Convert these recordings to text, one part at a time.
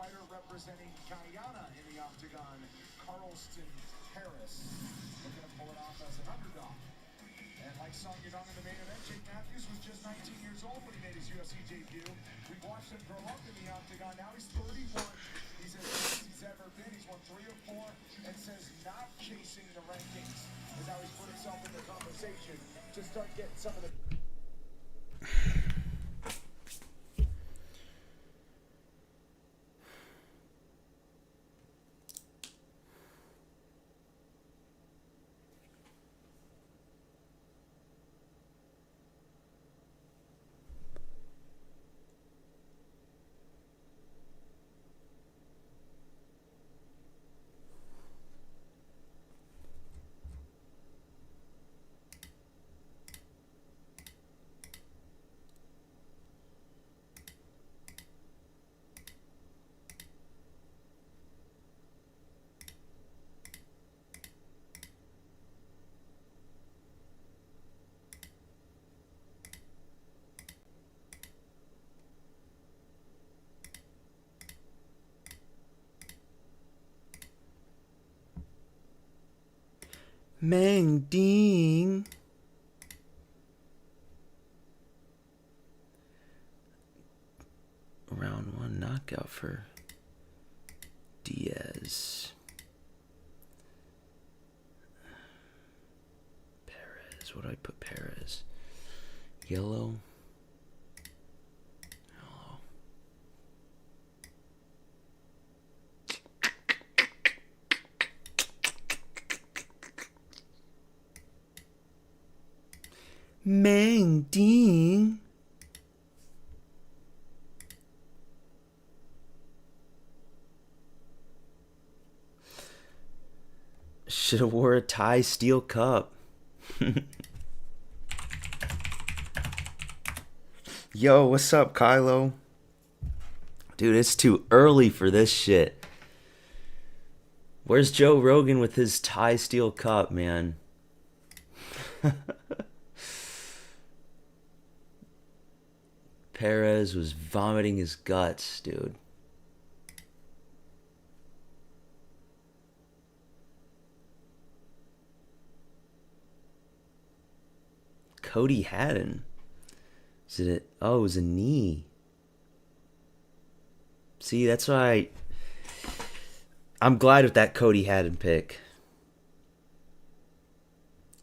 fighter representing Guyana in the octagon, Carlston Harris, looking to pull it off as an underdog. And like Song Yadong in the main event, Jake Matthews was just 19 years old when he made his UFC debut. We've watched him grow up in the octagon. Now he's 31. He's as good as he's ever been. He's won 3 or 4 and says not chasing the rankings is how he's put himself in the conversation to start getting some of the... Mang Ding. Round 1 knockout for Diaz. Perez. What do I put Perez? Yellow. Mang Ding. Should have wore a Thai steel cup. Yo, what's up, Kylo? Dude, it's too early for this shit. Where's Joe Rogan with his Thai steel cup, man? Perez was vomiting his guts, dude. Cody Haddon. Is it? Oh, it was a knee. See, that's why I'm glad with that Cody Haddon pick.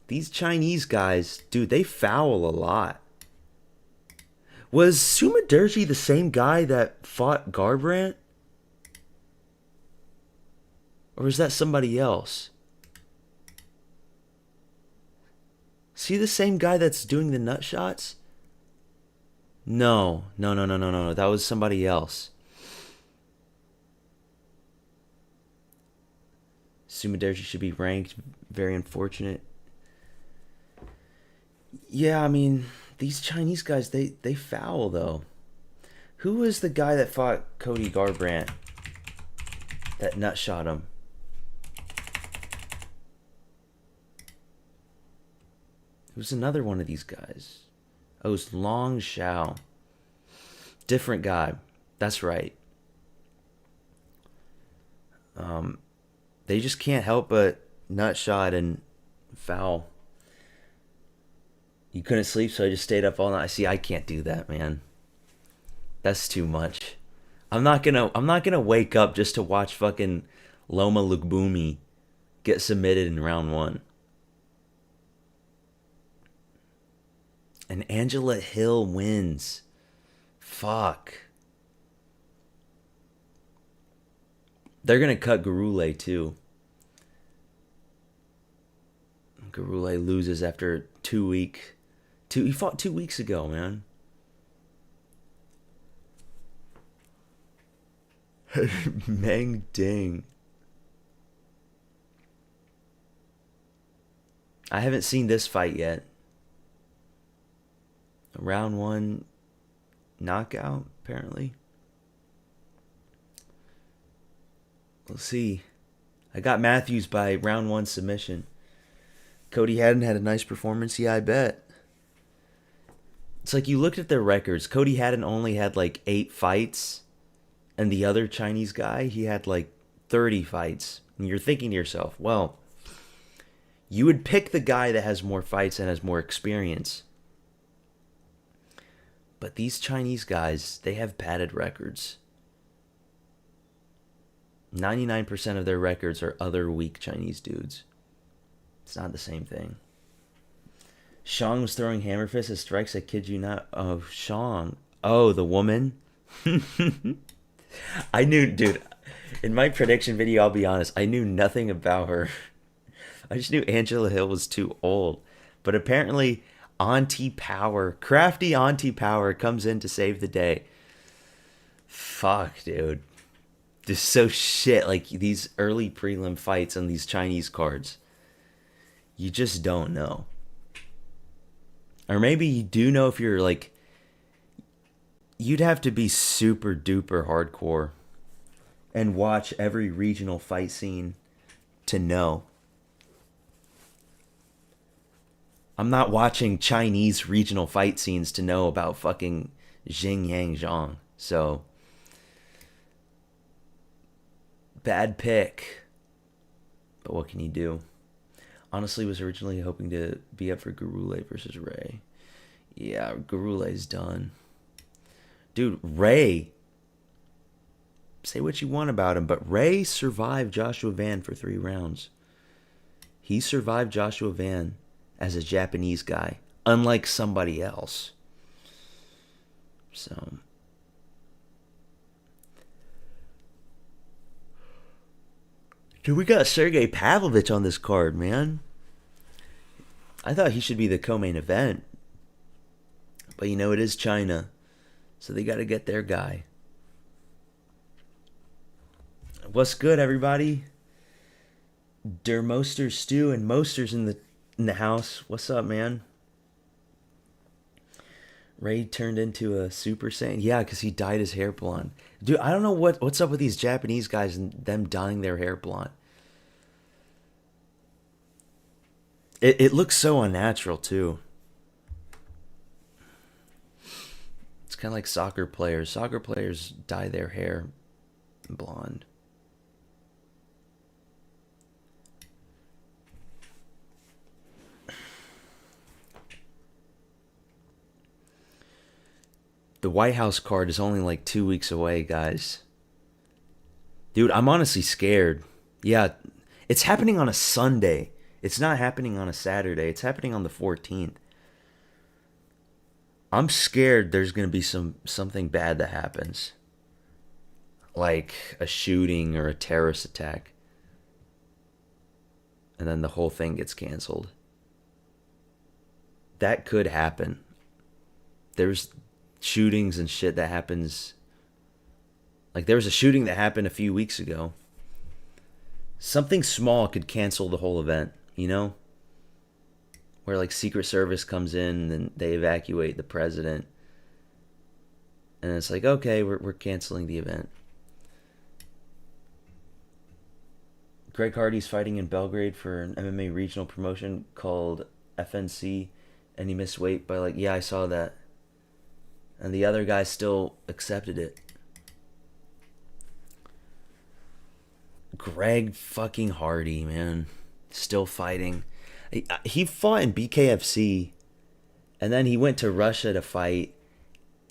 These Chinese guys, dude, they foul a lot. Was Sumaderji the same guy that fought Garbrandt? Or is that somebody else? Is he the same guy that's doing the nut shots? No. That was somebody else. Sumaderji should be ranked. Very unfortunate. Yeah, I mean, these Chinese guys, they foul, though. Who was the guy that fought Cody Garbrandt? That nut shot him. It was another one of these guys. Oh, it was Long Xiao. Different guy. That's right. They just can't help but nut shot and foul. You couldn't sleep, so I just stayed up all night. See, I can't do that, man. That's too much. I'm not gonna wake up just to watch fucking Loma Lukbumi get submitted in round 1. And Angela Hill wins. Fuck. They're gonna cut Gurule too. Gurule loses after 2 weeks. He fought 2 weeks ago, man. Mang Ding. I haven't seen this fight yet. Round 1 knockout, apparently. We'll see. I got Matthews by round 1 submission. Cody Haddon had a nice performance. Yeah, I bet. It's like you looked at their records. Cody Haddon only had like 8 fights. And the other Chinese guy, he had like 30 fights. And you're thinking to yourself, well, you would pick the guy that has more fights and has more experience. But these Chinese guys, they have padded records. 99% of their records are other weak Chinese dudes. It's not the same thing. Shang was throwing hammer fists at strikes. I kid you not. Oh, Shang. Oh, the woman? I knew, dude, in my prediction video, I'll be honest, I knew nothing about her. I just knew Angela Hill was too old. But apparently, Auntie Power, crafty Auntie Power comes in to save the day. Fuck, dude. Just so shit, like these early prelim fights on these Chinese cards. You just don't know. Or maybe you do know if you're like... You'd have to be super duper hardcore and watch every regional fight scene to know. I'm not watching Chinese regional fight scenes to know about fucking Xing Yang Zhang. So, bad pick. But what can you do? Honestly, was originally hoping to be up for Gurule versus Ray. Yeah, Gurule's done. Dude, Ray, say what you want about him, but Ray survived Joshua Van for 3 rounds. He survived Joshua Van as a Japanese guy, unlike somebody else. So, dude, we got Sergey Pavlovich on this card, man. I thought he should be the co-main event. But you know, it is China. So they got to get their guy. What's good, everybody? Der Moster Stew and Moster's in the house. What's up, man? Ray turned into a Super Saiyan. Yeah, because he dyed his hair blonde. Dude, I don't know what's up with these Japanese guys and them dyeing their hair blonde. It looks so unnatural, too. It's kind of like soccer players. Soccer players dye their hair blonde. The White House card is only like 2 weeks away, guys. Dude, I'm honestly scared. Yeah, it's happening on a Sunday. It's not happening on a Saturday. It's happening on the 14th. I'm scared there's going to be something bad that happens. Like a shooting or a terrorist attack. And then the whole thing gets canceled. That could happen. There's shootings and shit that happens. Like there was a shooting that happened a few weeks ago. Something small could cancel the whole event, you know? Where like Secret Service comes in and they evacuate the president. And it's like, okay, we're canceling the event. Greg Hardy's fighting in Belgrade for an MMA regional promotion called FNC. And he missed weight by like, yeah, I saw that. And the other guy still accepted it. Greg fucking Hardy, man. Still fighting. He fought in BKFC. And then he went to Russia to fight.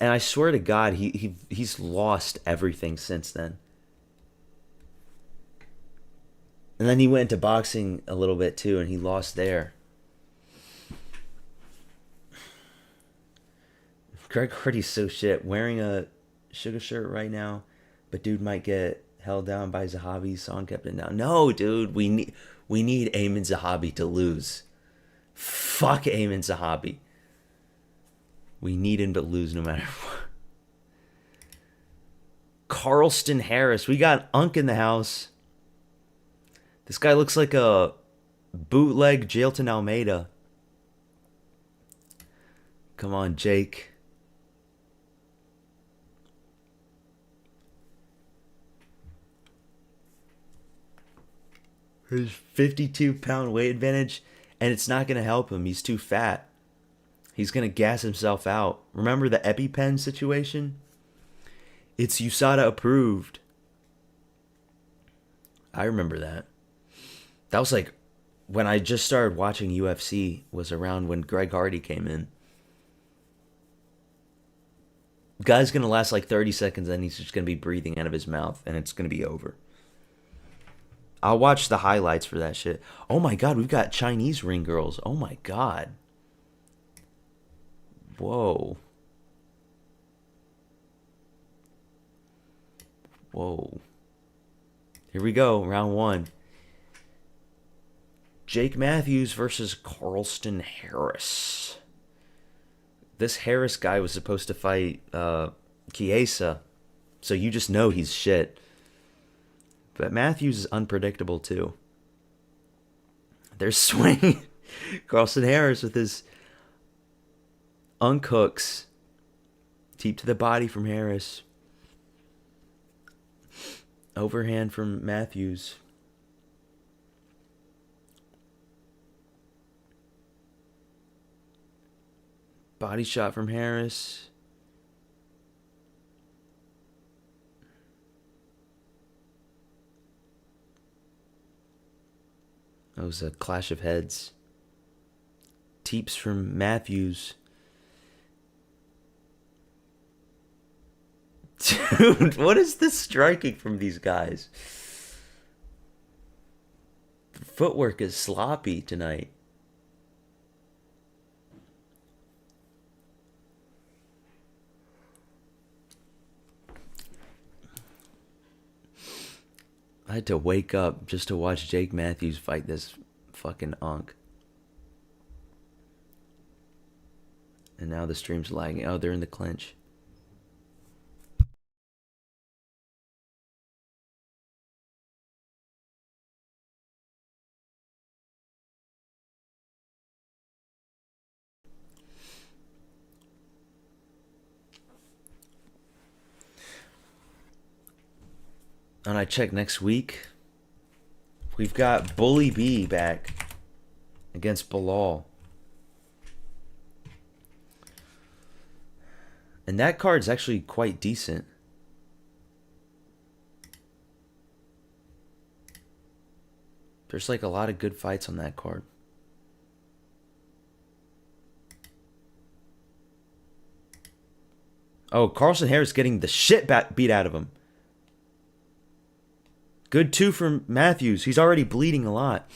And I swear to God, he's lost everything since then. And then he went into boxing a little bit too, and he lost there. Greg Hardy's so shit. Wearing a Sugar shirt right now, but dude might get held down by Zahabi. Song kept it down. No, dude, we need Ayman Zahabi to lose. Fuck Ayman Zahabi. We need him to lose no matter what. Carlston Harris. We got Unk in the house. This guy looks like a bootleg Jailton Almeida. Come on, Jake. His 52-pound weight advantage, and it's not going to help him. He's too fat. He's going to gas himself out. Remember the EpiPen situation? It's USADA approved. I remember that. That was like when I just started watching UFC, was around when Greg Hardy came in. Guy's gonna last like 30 seconds, and he's just gonna be breathing out of his mouth, and it's gonna be over. I'll watch the highlights for that shit. Oh my god, we've got Chinese ring girls. Oh my god. Whoa. Whoa. Here we go, round one. Jake Matthews versus Carlston Harris. This Harris guy was supposed to fight Chiesa, so you just know he's shit. But Matthews is unpredictable too. They're swinging. Carlston Harris with his unkhooks. Deep to the body from Harris. Overhand from Matthews. Body shot from Harris. That was a clash of heads. Teeps from Matthews. Dude, what is this striking from these guys? The footwork is sloppy tonight. I had to wake up just to watch Jake Matthews fight this fucking unk. And now the stream's lagging. Oh, they're in the clinch. And I check next week. We've got Bully B back against Bilal. And that card's actually quite decent. There's like a lot of good fights on that card. Oh, Carlston Harris getting the shit beat out of him. Good two from Matthews. He's already bleeding a lot.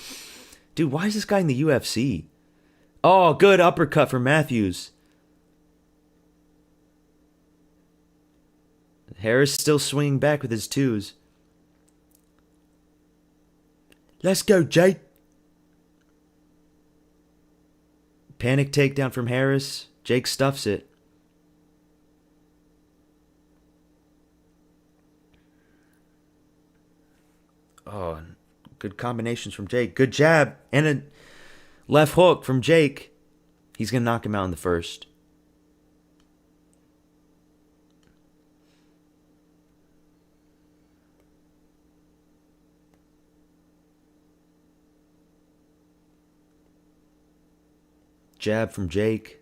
Dude, why is this guy in the UFC? Oh, good uppercut from Matthews. Harris still swinging back with his twos. Let's go, Jake. Panic takedown from Harris. Jake stuffs it. Oh, good combinations from Jake. Good jab and a left hook from Jake. He's going to knock him out in the first. Jab from Jake.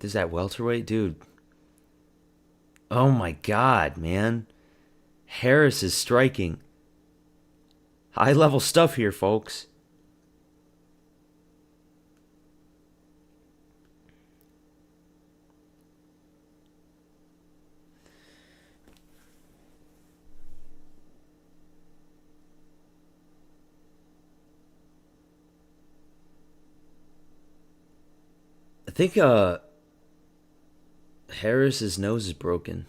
Is that welterweight? Dude. Oh my god, man. Harris is striking. High level stuff here, folks. I think Harris's nose is broken.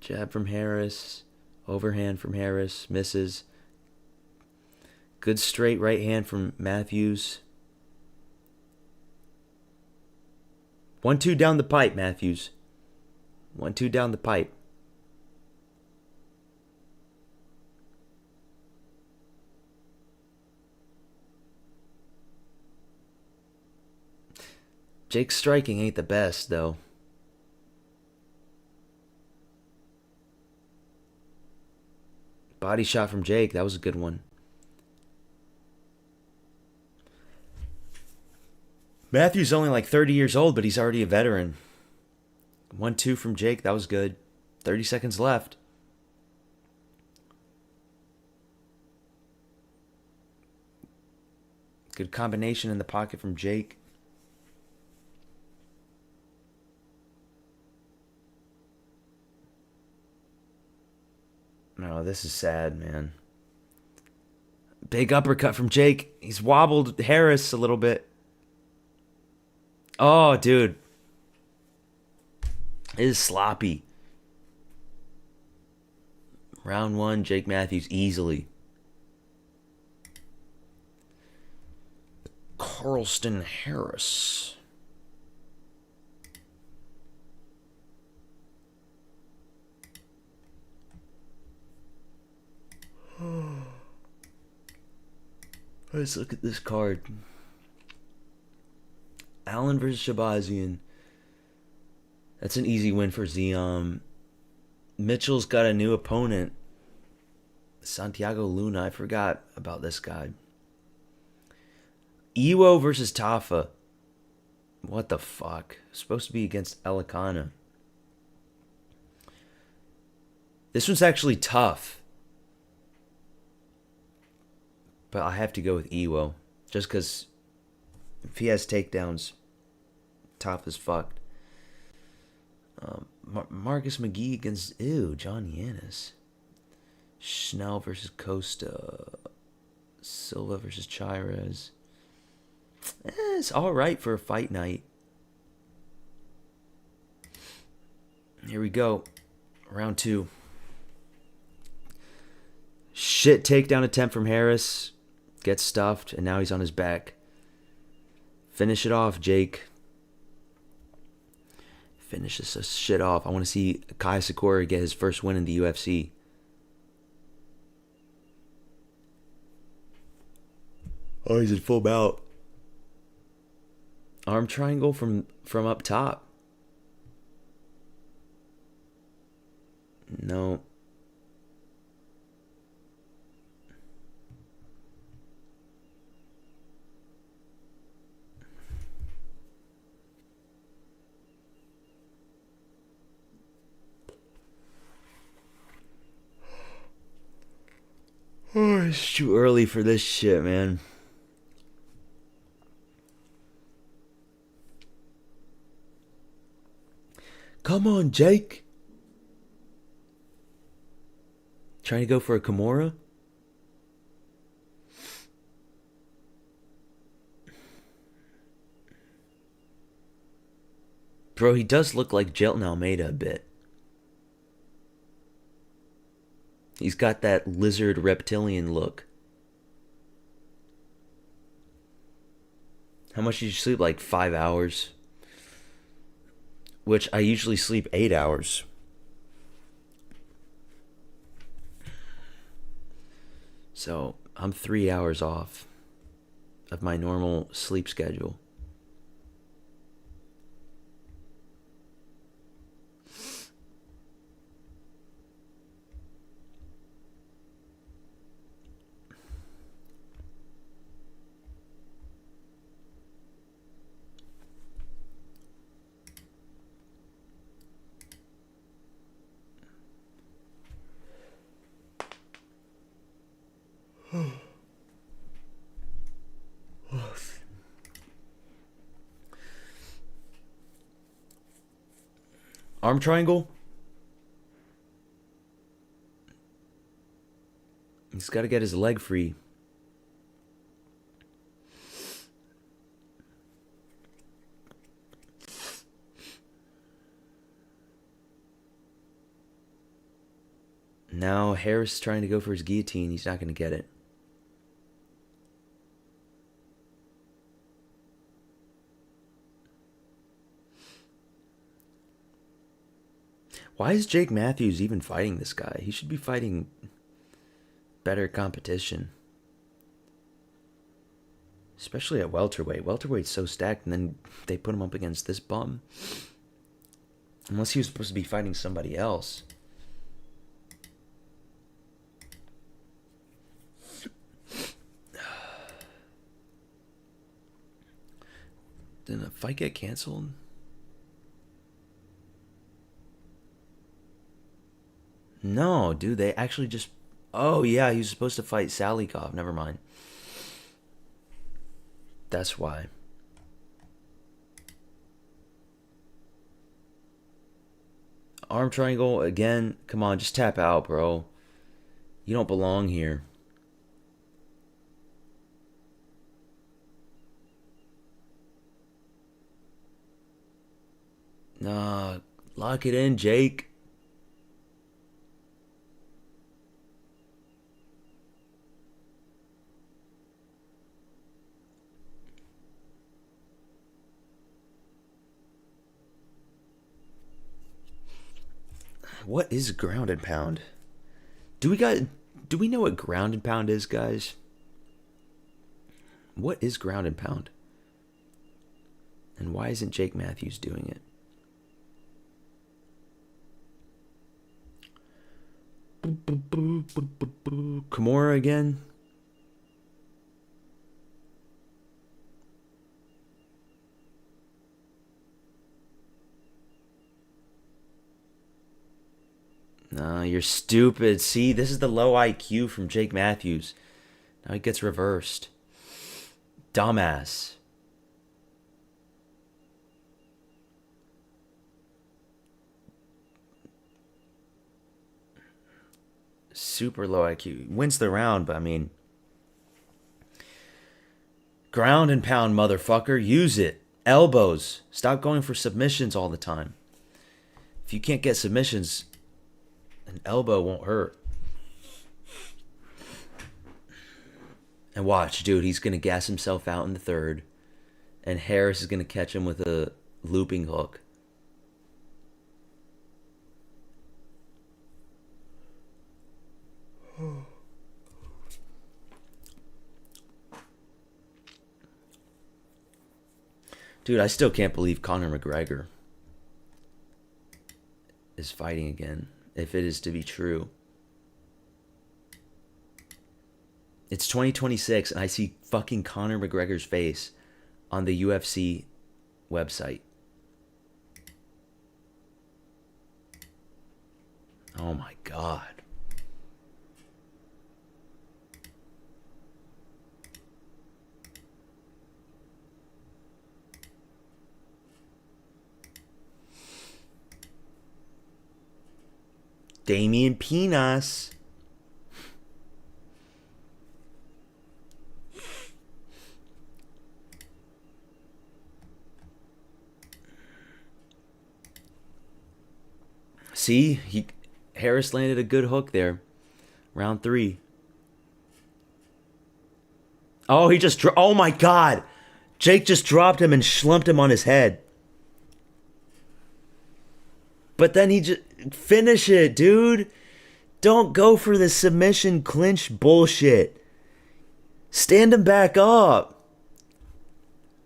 Jab from Harris. Overhand from Harris. Misses. Good straight right hand from Matthews. 1-2 down the pipe, Matthews. 1-2 down the pipe. Jake's striking ain't the best, though. Body shot from Jake. That was a good one. Matthew's only like 30 years old, but he's already a veteran. 1-2 from Jake. That was good. 30 seconds left. Good combination in the pocket from Jake. No, this is sad, man. Big uppercut from Jake. He's wobbled Harris a little bit. Oh, dude. It is sloppy. Round 1, Jake Matthews easily. Carlston Harris. Let's look at this card. Allen versus Shabazian. That's an easy win for Ziam. Mitchell's got a new opponent. Santiago Luna. I forgot about this guy. Iwo versus Tafa. What the fuck? Supposed to be against Elikana. This one's actually tough. But I have to go with Iwo. Just because if he has takedowns, Tafa's fucked. Marcus McGee against John Yanis. Schnell versus Costa. Silva versus Chirez. It's alright for a fight night. Here we go. Round 2. Shit takedown attempt from Harris. Gets stuffed, and now he's on his back. Finish it off, Jake. Finish this shit off. I want to see Kai Sakura get his first win in the UFC. Oh, he's in full bout. Arm triangle from up top. No. Oh, it's too early for this shit, man. Come on, Jake. Trying to go for a Kimura? Bro, he does look like Jelton Almeida a bit. He's got that lizard reptilian look. How much did you sleep? Like 5 hours? Which I usually sleep 8 hours. So I'm 3 hours off of my normal sleep schedule. Arm triangle. He's got to get his leg free. Now Harris is trying to go for his guillotine. He's not going to get it. Why is Jake Matthews even fighting this guy? He should be fighting better competition. Especially at welterweight. Welterweight's so stacked, and then they put him up against this bum. Unless he was supposed to be fighting somebody else. Did the fight get canceled? No, dude, they actually just... Oh, yeah, he was supposed to fight Salikov. Never mind. That's why. Arm triangle, again. Come on, just tap out, bro. You don't belong here. Nah, lock it in, Jake. What is ground and pound? Do we know what ground and pound is, guys? What is ground and pound? And why isn't Jake Matthews doing it? Kimura again? No, you're stupid. See, this is the low IQ from Jake Matthews. Now it gets reversed. Dumbass. Super low IQ. Wins the round, but I mean... Ground and pound, motherfucker. Use it. Elbows. Stop going for submissions all the time. If you can't get submissions... An elbow won't hurt. And watch, dude, he's going to gas himself out in the third. And Harris is going to catch him with a looping hook. Dude, I still can't believe Conor McGregor is fighting again. If it is to be true. It's 2026 and I see fucking Conor McGregor's face on the UFC website. Oh my god. Damian Pinas. See, Harris landed a good hook there. Round 3. Oh, he just oh my god. Jake just dropped him and slumped him on his head. But then he just... Finish it, dude. Don't go for the submission clinch bullshit. Stand him back up.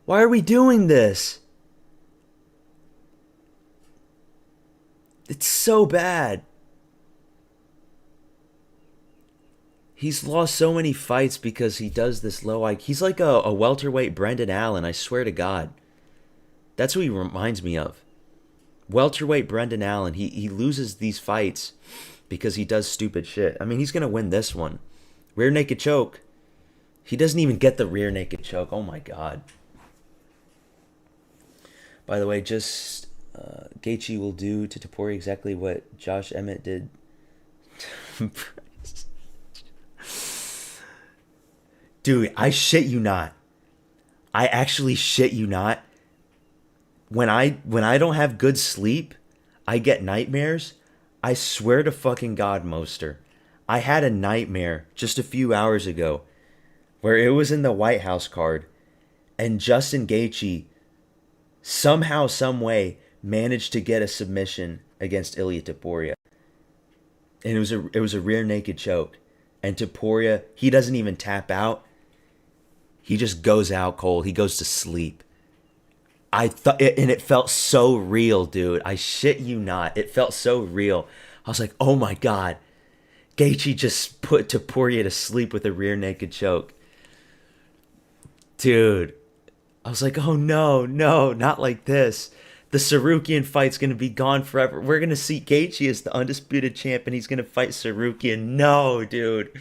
Why are we doing this? It's so bad. He's lost so many fights because he does this low IQ. He's like a welterweight Brendan Allen, I swear to God. That's who he reminds me of. Welterweight Brendan Allen, he loses these fights because he does stupid shit. I mean, he's going to win this one. Rear naked choke. He doesn't even get the rear naked choke. Oh my god. By the way, just Gaethje will do to Topuria exactly what Josh Emmett did. Dude, I shit you not. I actually shit you not. When I don't have good sleep, I get nightmares. I swear to fucking God, Moster. I had a nightmare just a few hours ago where it was in the White House card and Justin Gaethje somehow, some way managed to get a submission against Ilia Topuria. And it was a rear naked choke. And Topuria, he doesn't even tap out. He just goes out cold. He goes to sleep. And it felt so real, dude. I shit you not. It felt so real. I was like, oh my god. Gaethje just put Topuria to sleep with a rear naked choke. Dude. I was like, oh no, no, not like this. The Sarukian fight's gonna be gone forever. We're gonna see Gaethje as the undisputed champ, and he's gonna fight Sarukian. No, dude.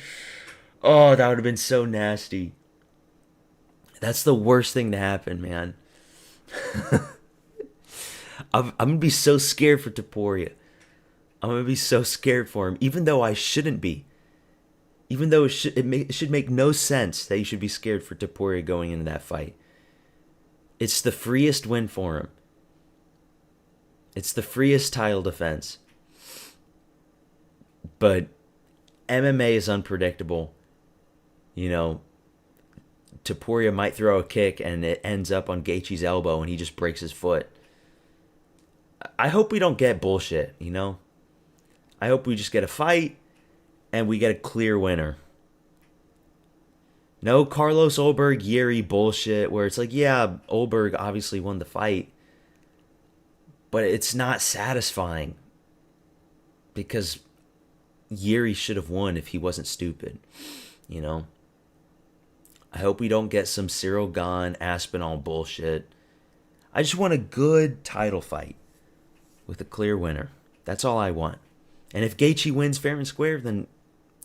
Oh, that would have been so nasty. That's the worst thing to happen, man. I'm gonna be so scared for Taporia. I'm gonna be so scared for him, even though I shouldn't be. Even though it should make no sense that you should be scared for Taporia going into that fight. It's the freest win for him. It's the freest title defense. But MMA is unpredictable. You know, Taporia might throw a kick and it ends up on Gaethje's elbow and he just breaks his foot. I hope we don't get bullshit, you know? I hope we just get a fight and we get a clear winner. No Carlos Ulberg, Yuri bullshit where it's like, yeah, Ulberg obviously won the fight, but it's not satisfying because Yuri should have won if he wasn't stupid, you know? I hope we don't get some Cyril Gane, Aspinall bullshit. I just want a good title fight with a clear winner. That's all I want. And if Gaethje wins fair and square, then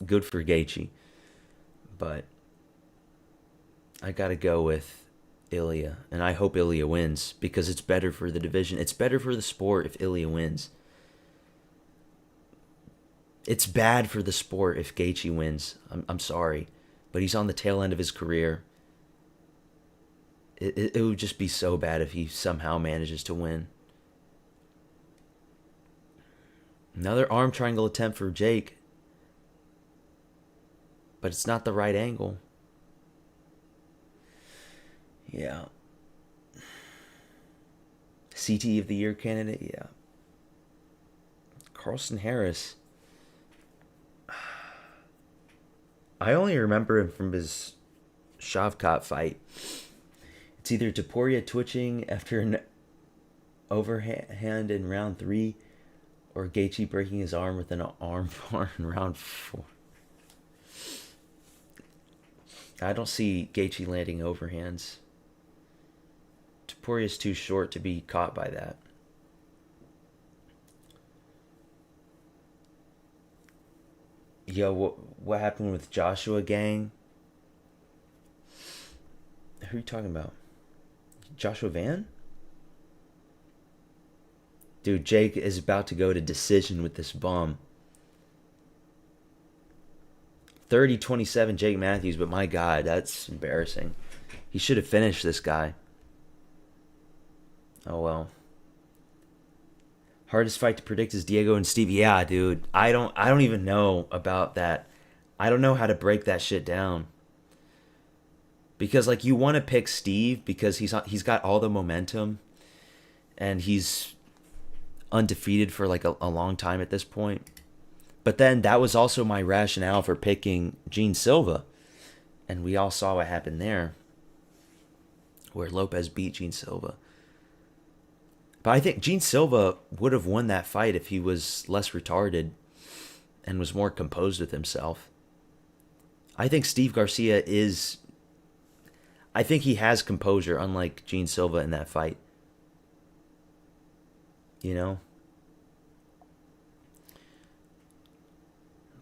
good for Gaethje. But I got to go with Ilya. And I hope Ilya wins because it's better for the division. It's better for the sport if Ilya wins. It's bad for the sport if Gaethje wins. I'm sorry. But he's on the tail end of his career. It would just be so bad if he somehow manages to win. Another arm triangle attempt for Jake. But it's not the right angle. Yeah. CT of the Year candidate? Yeah. Carlston Harris. I only remember him from his Shavkat fight. It's either Taporia twitching after an overhand in round 3 or Gaethje breaking his arm with an arm bar in round 4. I don't see Gaethje landing overhands. Taporia's too short to be caught by that. Yo, what happened with Joshua Gang? Who are you talking about? Joshua Van? Dude, Jake is about to go to decision with this bum. 30-27 Jake Matthews, but my God, that's embarrassing. He should have finished this guy. Oh well. Hardest fight to predict is Diego and Steve. Yeah, dude. I don't even know about that. I don't know how to break that shit down. Because like you want to pick Steve because he's got all the momentum and he's undefeated for like a long time at this point. But then that was also my rationale for picking Gene Silva. And we all saw what happened there. Where Lopez beat Gene Silva. But I think Gene Silva would have won that fight if he was less retarded and was more composed with himself. I think Steve Garcia is... I think he has composure, unlike Gene Silva in that fight. You know?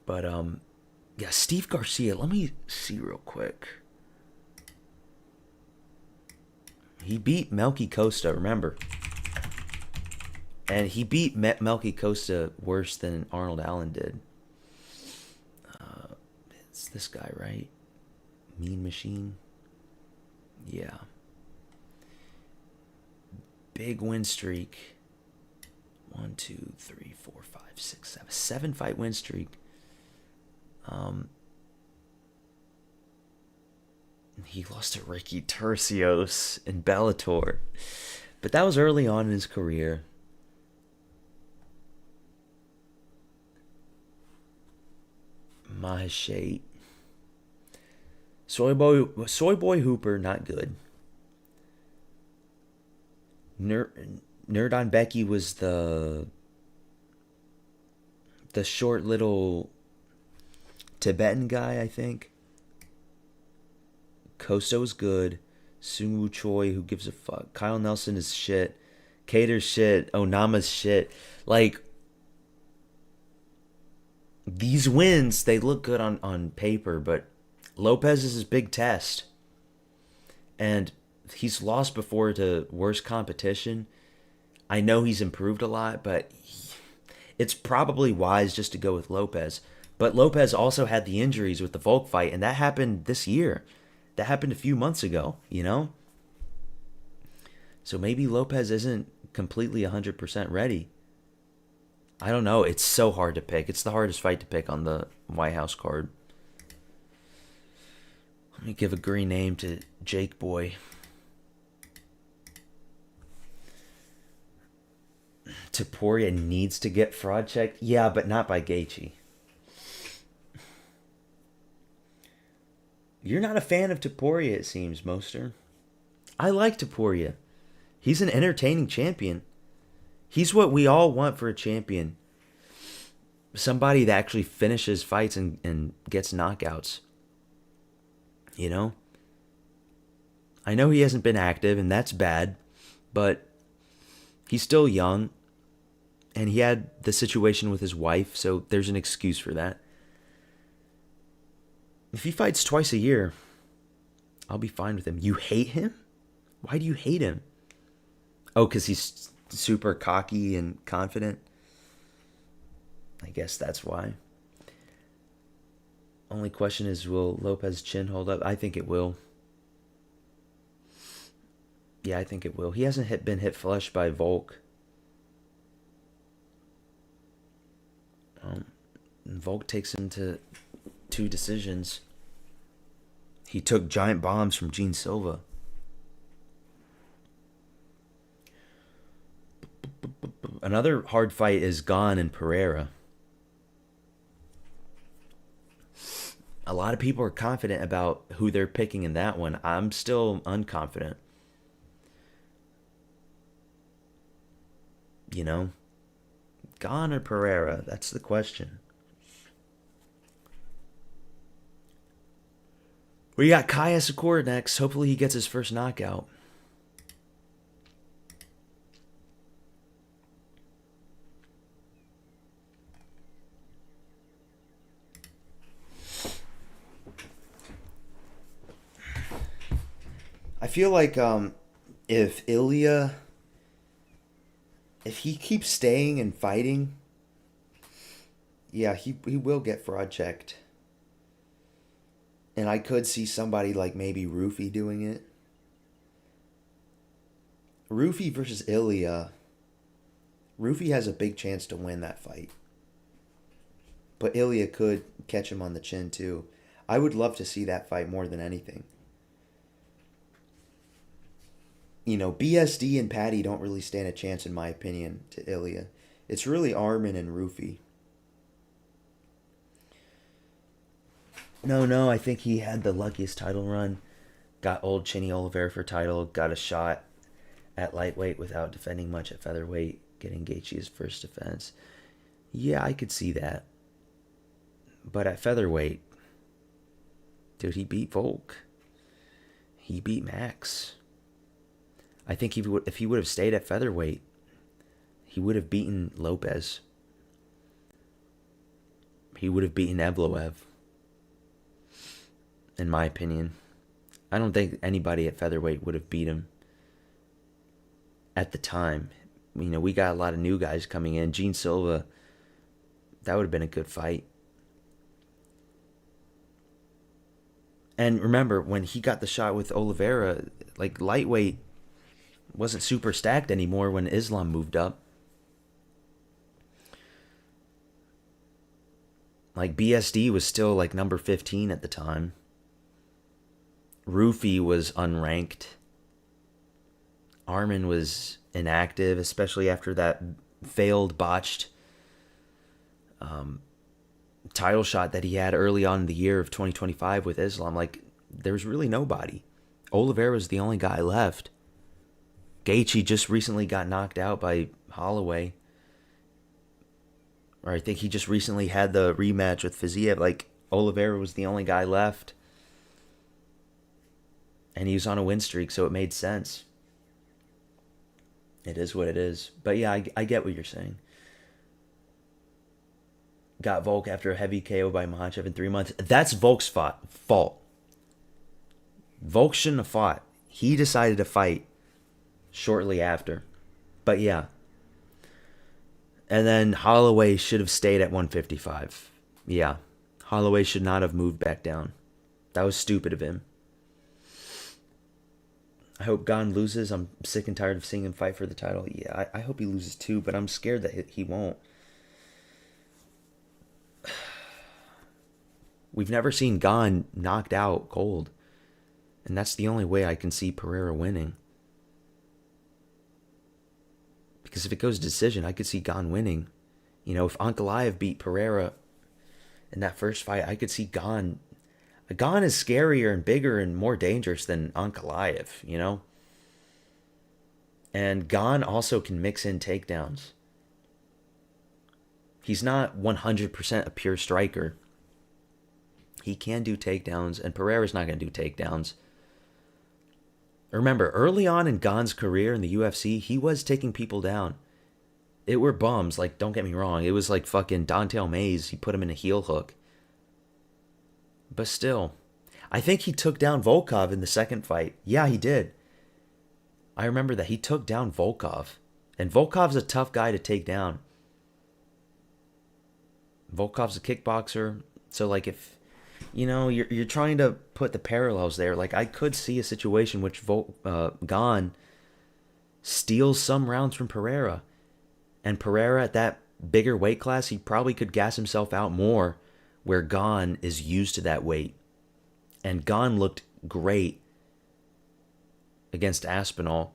But, yeah, Steve Garcia, let me see real quick. He beat Melky Costa, remember? And he beat Melky Costa worse than Arnold Allen did. It's this guy, right? Mean Machine? Yeah. Big win streak. 1, 2, 3, 4, 5, 6, 7. 7-fight win streak. He lost to Ricky Turcios in Bellator. But that was early on in his career. Maheshate. Soy Boy Hooper, not good. Nerdon Becky was the short little Tibetan guy, I think. Costa was good. Sungwoo Choi, who gives a fuck? Kyle Nelson is shit. Cater's shit. Onama's shit. Like, these wins, they look good on paper, but Lopez is his big test. And he's lost before to worse competition. I know he's improved a lot, but it's probably wise just to go with Lopez. But Lopez also had the injuries with the Volk fight, and that happened this year. That happened a few months ago, you know? So maybe Lopez isn't completely 100% ready. I don't know. It's so hard to pick. It's the hardest fight to pick on the White House card. Let me give a green name to Jake Boy. Topuria needs to get fraud checked? Yeah, but not by Gaethje. You're not a fan of Topuria, it seems, Moster. I like Topuria. He's an entertaining champion. He's what we all want for a champion. Somebody that actually finishes fights and gets knockouts. You know? I know he hasn't been active, and that's bad. But he's still young. And he had the situation with his wife, so there's an excuse for that. If he fights twice a year, I'll be fine with him. You hate him? Why do you hate him? Oh, because he's super cocky and confident? I guess that's why. Only question is, will Lopez's chin hold up? I think it will. Yeah, I think it will. He hasn't been hit flush by Volk. Volk takes him to 2 decisions. He took giant bombs from Gene Silva. Another hard fight is Gane and Pereira. A lot of people are confident about who they're picking in that one. I'm still unconfident. You know? Gane or Pereira? That's the question. We got Kaya Sakura next. Hopefully he gets his first knockout. I feel like if Ilya, if he keeps staying and fighting, yeah, he will get fraud checked. And I could see somebody like maybe Rufy doing it. Rufy versus Ilya. Rufy has a big chance to win that fight. But Ilya could catch him on the chin too. I would love to see that fight more than anything. You know, BSD and Patty don't really stand a chance, in my opinion, to Ilya. It's really Armin and Rufy. No, I think he had the luckiest title run. Got old Chinny Oliveira for title. Got a shot at lightweight without defending much at featherweight. Getting Gaethje's first defense. Yeah, I could see that. But at featherweight, dude, he beat Volk. He beat Max. I think if he would have stayed at featherweight, he would have beaten Lopez. He would have beaten Evloev. In my opinion. I don't think anybody at featherweight would have beat him at the time. You know, we got a lot of new guys coming in. Gene Silva, that would have been a good fight. And remember, when he got the shot with Oliveira, like, lightweight wasn't super stacked anymore when Islam moved up. Like, BSD was still, like, number 15 at the time. Rufy was unranked. Armin was inactive, especially after that failed, botched title shot that he had early on in the year of 2025 with Islam. Like, there's really nobody. Oliveira was the only guy left. Gaethje just recently got knocked out by Holloway. Or I think he just recently had the rematch with Fiziev. Like, Oliveira was the only guy left. And he was on a win streak, so it made sense. It is what it is. But yeah, I get what you're saying. Got Volk after a heavy KO by Makhachev in 3 months. That's Volk's fault. Volk shouldn't have fought. He decided to fight shortly after. But yeah. And then Holloway should have stayed at 155. Yeah. Holloway should not have moved back down. That was stupid of him. I hope Gane loses. I'm sick and tired of seeing him fight for the title. Yeah, I hope he loses too, but I'm scared that he won't. We've never seen Gane knocked out cold. And that's the only way I can see Pereira winning. Because if it goes to decision, I could see Gane winning. You know, if Ankalaev beat Pereira in that first fight, I could see Gane. Gane is scarier and bigger and more dangerous than Ankalaev, you know? And Gane also can mix in takedowns. He's not 100% a pure striker. He can do takedowns, and Pereira's not going to do takedowns. Remember, early on in Gane's career in the UFC, he was taking people down. It were bums, like, don't get me wrong. It was like fucking Don'Tale Mayes. He put him in a heel hook. But still, I think he took down Volkov in the second fight. Yeah, he did. I remember that he took down Volkov. And Volkov's a tough guy to take down. Volkov's a kickboxer. So, like, if, you know, you're trying to put the parallels there. Like, I could see a situation which Gane steals some rounds from Pereira. And Pereira at that bigger weight class, he probably could gas himself out more, where Gane is used to that weight. And Gane looked great against Aspinall,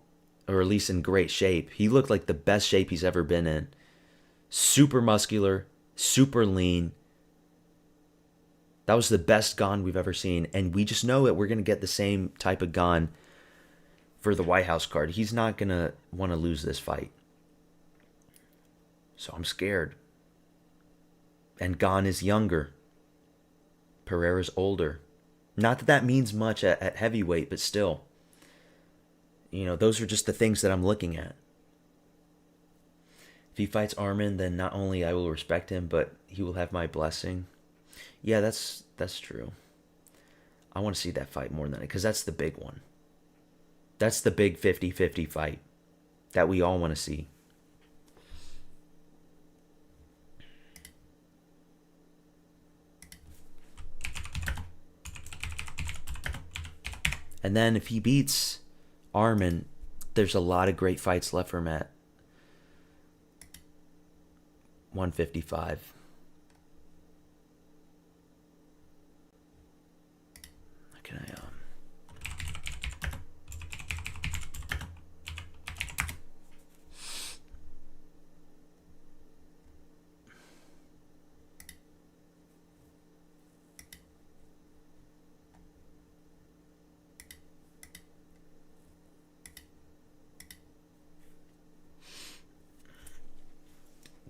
or at least in great shape. He looked like the best shape he's ever been in. Super muscular, super lean. That was the best Gane we've ever seen. And we just know that we're going to get the same type of Gane for the White House card. He's not going to want to lose this fight. So I'm scared. And Gane is younger. Pereira's older. Not that that means much at heavyweight, but still. You know, those are just the things that I'm looking at. If he fights Arman, then not only I will respect him, but he will have my blessing. Yeah, that's true. I want to see that fight more than that, because that's the big one. That's the big 50-50 fight that we all want to see. And then if he beats Arman, there's a lot of great fights left for him at 155. Can I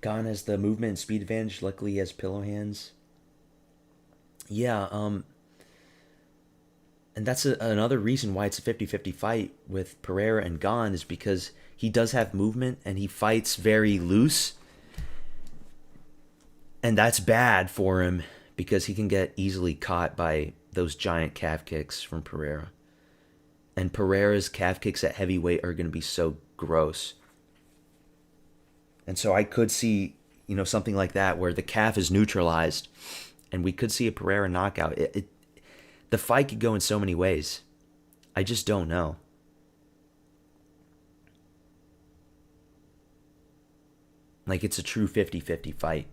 Gane has the movement and speed advantage. Luckily, he has pillow hands. Yeah, and that's another reason why it's a 50-50 fight with Pereira and Gane, is because he does have movement and he fights very loose. And that's bad for him because he can get easily caught by those giant calf kicks from Pereira. And Pereira's calf kicks at heavyweight are going to be so gross. And so I could see, you know, something like that where the calf is neutralized and we could see a Pereira knockout. The fight could go in so many ways. I just don't know. Like, it's a true 50-50 fight.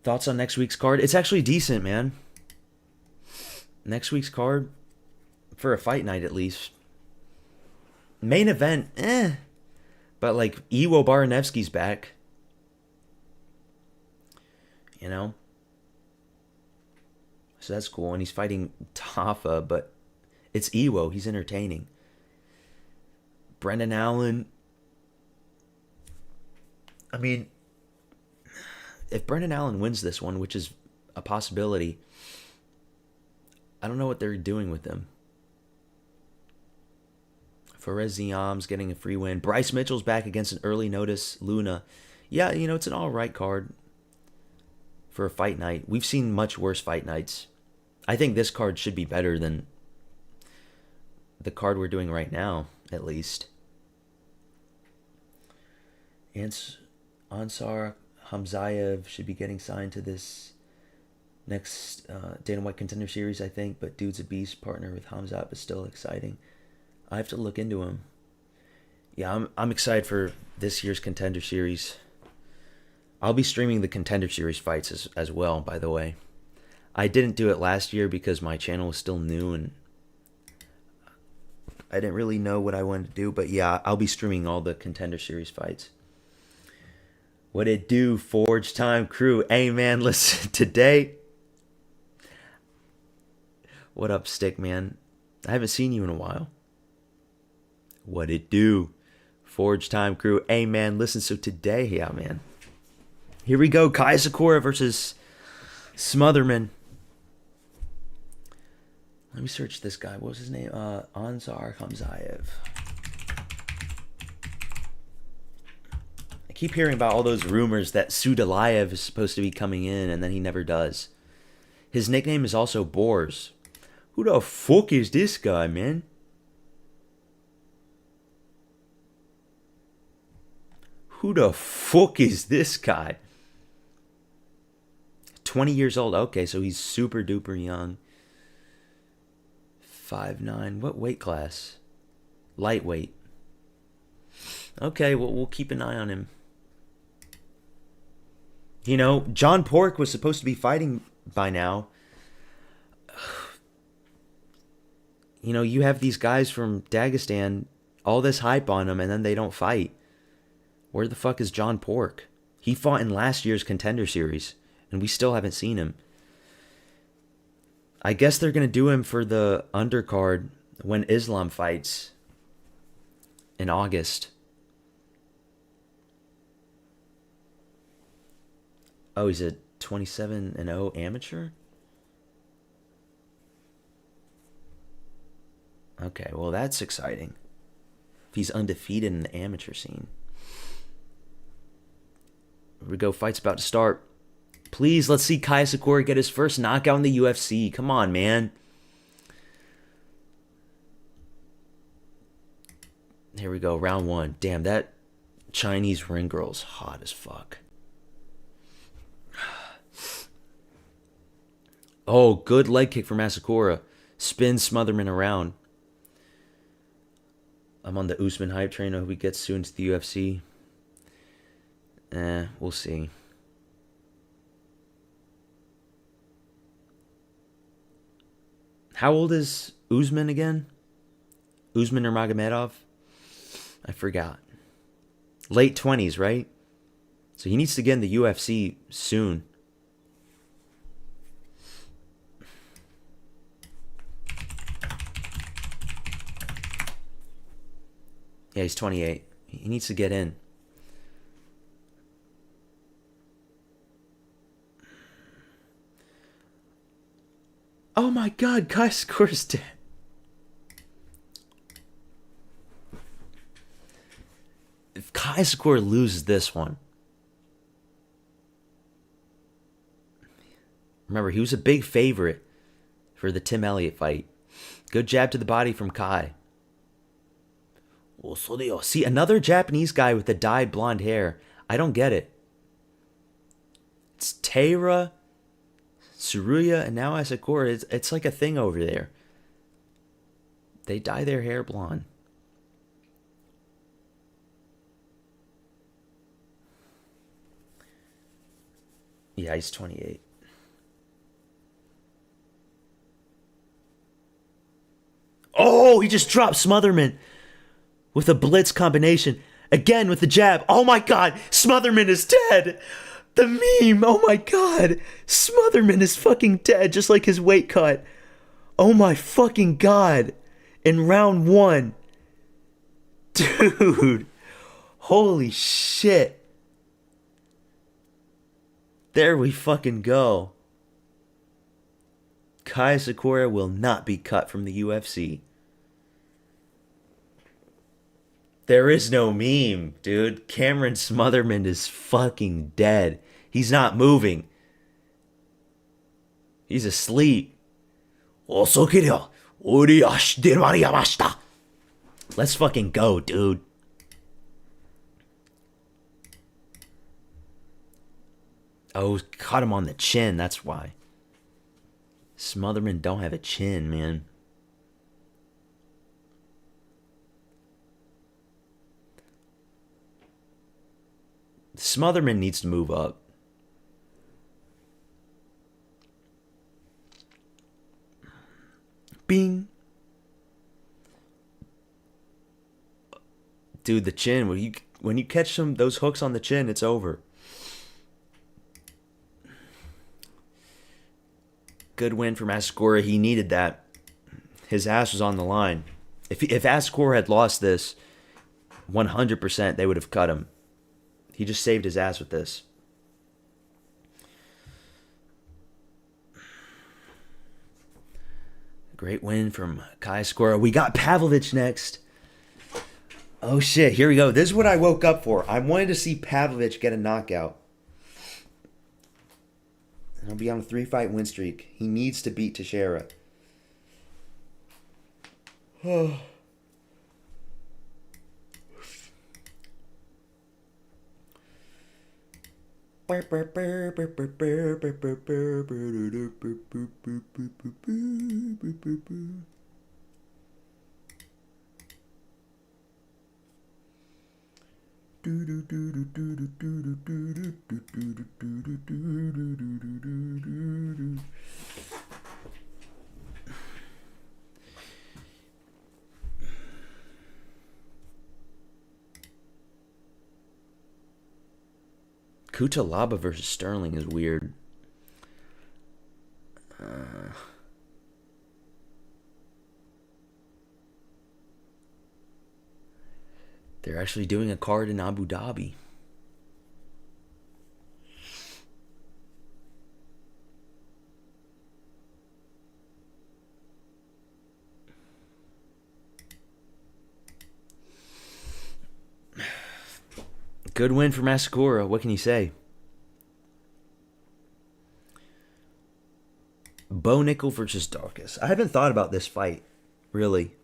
Thoughts on next week's card? It's actually decent, man. Next week's card, for a fight night at least. Main event, But, like, Iwo Baranevsky's back. You know? So that's cool. And he's fighting Tafa, but it's Iwo. He's entertaining. Brendan Allen. I mean, if Brendan Allen wins this one, which is a possibility. I don't know what they're doing with him. Fares Ziam's getting a free win. Bryce Mitchell's back against an early notice Luna. Yeah, it's an alright card for a fight night. We've seen much worse fight nights. I think this card should be better than the card we're doing right now, at least. Ansar Hamzayev should be getting signed to this next Dana White Contender Series, I think. But dude's a beast. Partner with Hamzat is still exciting. I have to look into him. Yeah, I'm excited for this year's Contender Series. I'll be streaming the Contender Series fights as well, by the way. I didn't do it last year because my channel was still new and I didn't really know what I wanted to do. But yeah, I'll be streaming all the Contender Series fights. What it do, Forge Time crew? Hey man, listen, today... What up, Stick Man? I haven't seen you in a while. What it do, Forge Time crew? Hey man, listen, so today, yeah man. Here we go, Kai Sakura versus Smotherman. Let me search this guy. What was his name? Ansar Hamzayev. I keep hearing about all those rumors that Sudalayev is supposed to be coming in and then he never does. His nickname is also Boars. Who the fuck is this guy, man? Who the fuck is this guy? 20 years old. Okay, so he's super duper young. 5'9". What weight class? Lightweight. Okay, well, we'll keep an eye on him. John Pork was supposed to be fighting by now. You have these guys from Dagestan, all this hype on them, and then they don't fight. Where the fuck is John Pork? He fought in last year's Contender Series, and we still haven't seen him. I guess they're going to do him for the undercard when Islam fights in August. Oh, he's a 27-0 amateur? Okay, well that's exciting. If he's undefeated in the amateur scene. Here we go, fight's about to start. Please, let's see Kai Sakura get his first knockout in the UFC. Come on, man. Here we go, round one. Damn, that Chinese ring girl's hot as fuck. Oh, good leg kick from Asakura. Spins Smotherman around. I'm on the Usman hype train. I hope he gets soon to the UFC. We'll see. How old is Usman again? Usman or Magomedov? I forgot. Late 20s, right? So he needs to get in the UFC soon. Yeah, he's 28. He needs to get in. Oh my god, Kai Sakura's dead. If Kai Sakura loses this one. Remember, he was a big favorite for the Tim Elliott fight. Good jab to the body from Kai. See, another Japanese guy with the dyed blonde hair. I don't get it. It's Taira, Tsuruya, and now Asakura. It's like a thing over there. They dye their hair blonde. Yeah, he's 28. Oh, he just dropped Smotherman with a blitz combination. Again with the jab. Oh my god, Smotherman is dead. The meme. Oh my god. Smotherman is fucking dead, just like his weight cut. Oh my fucking god. In round one. Dude. Holy shit. There we fucking go. Kai Sakura will not be cut from the UFC. There is no meme, dude. Cameron Smotherman is fucking dead. He's not moving. He's asleep. Let's fucking go, dude. Oh, caught him on the chin, that's why. Smotherman don't have a chin, man. Smotherman needs to move up. Bing. Dude, the chin, when you catch those hooks on the chin, it's over. Good win for Asakura. He needed that. His ass was on the line. If Asakura had lost this, 100% they would have cut him. He just saved his ass with this. Great win from Kai Asakura. We got Pavlovich next. Oh shit, here we go. This is what I woke up for. I wanted to see Pavlovich get a knockout. And he'll be on a 3-fight win streak. He needs to beat Teixeira. Oh. Kutalaba versus Sterling is weird. They're actually doing a card in Abu Dhabi. Good win for Asakura. What can you say? Bo Nickel versus Darkus. I haven't thought about this fight, really.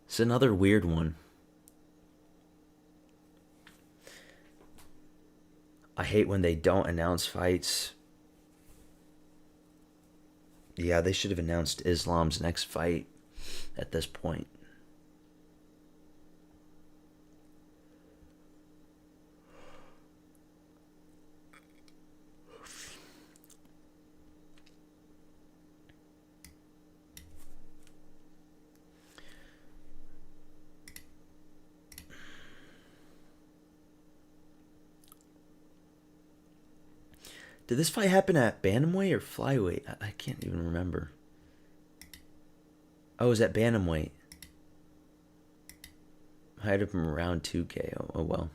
It's another weird one. I hate when they don't announce fights. Yeah, they should have announced Islam's next fight at this point. Did this fight happen at bantamweight or flyweight? I can't even remember. Oh, it was at bantamweight. Might have been around 2K. Oh well.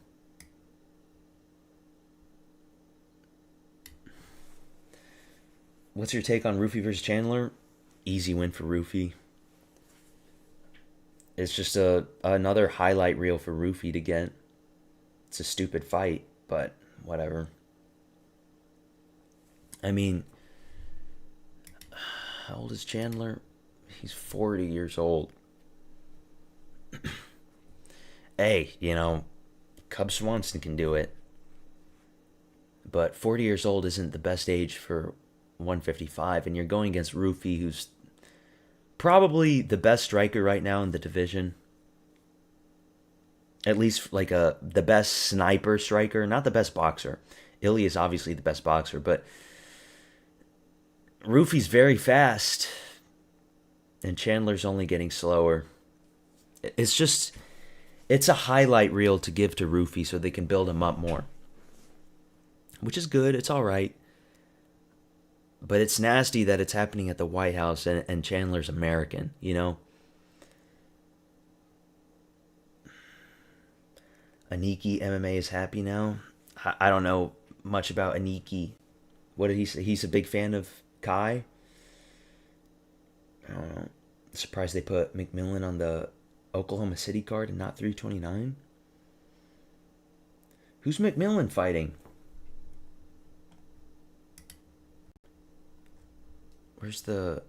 What's your take on Rufy versus Chandler? Easy win for Rufy. It's just another highlight reel for Rufy to get. It's a stupid fight, but whatever. I mean, how old is Chandler? He's 40 years old. Hey, you know, Cub Swanson can do it. But 40 years old isn't the best age for 155. And you're going against Rufy, who's probably the best striker right now in the division. At least like the best sniper striker, not the best boxer. Ilya is obviously the best boxer, but Rufy's very fast, and Chandler's only getting slower. It's a highlight reel to give to Rufy so they can build him up more. Which is good, it's alright. But it's nasty that it's happening at the White House and Chandler's American, you know? Aniki MMA is happy now. I don't know much about Aniki. What did he say? He's a big fan of Kai. I don't know. Surprised they put McMillan on the Oklahoma City card and not 329. Who's McMillan fighting? Where's the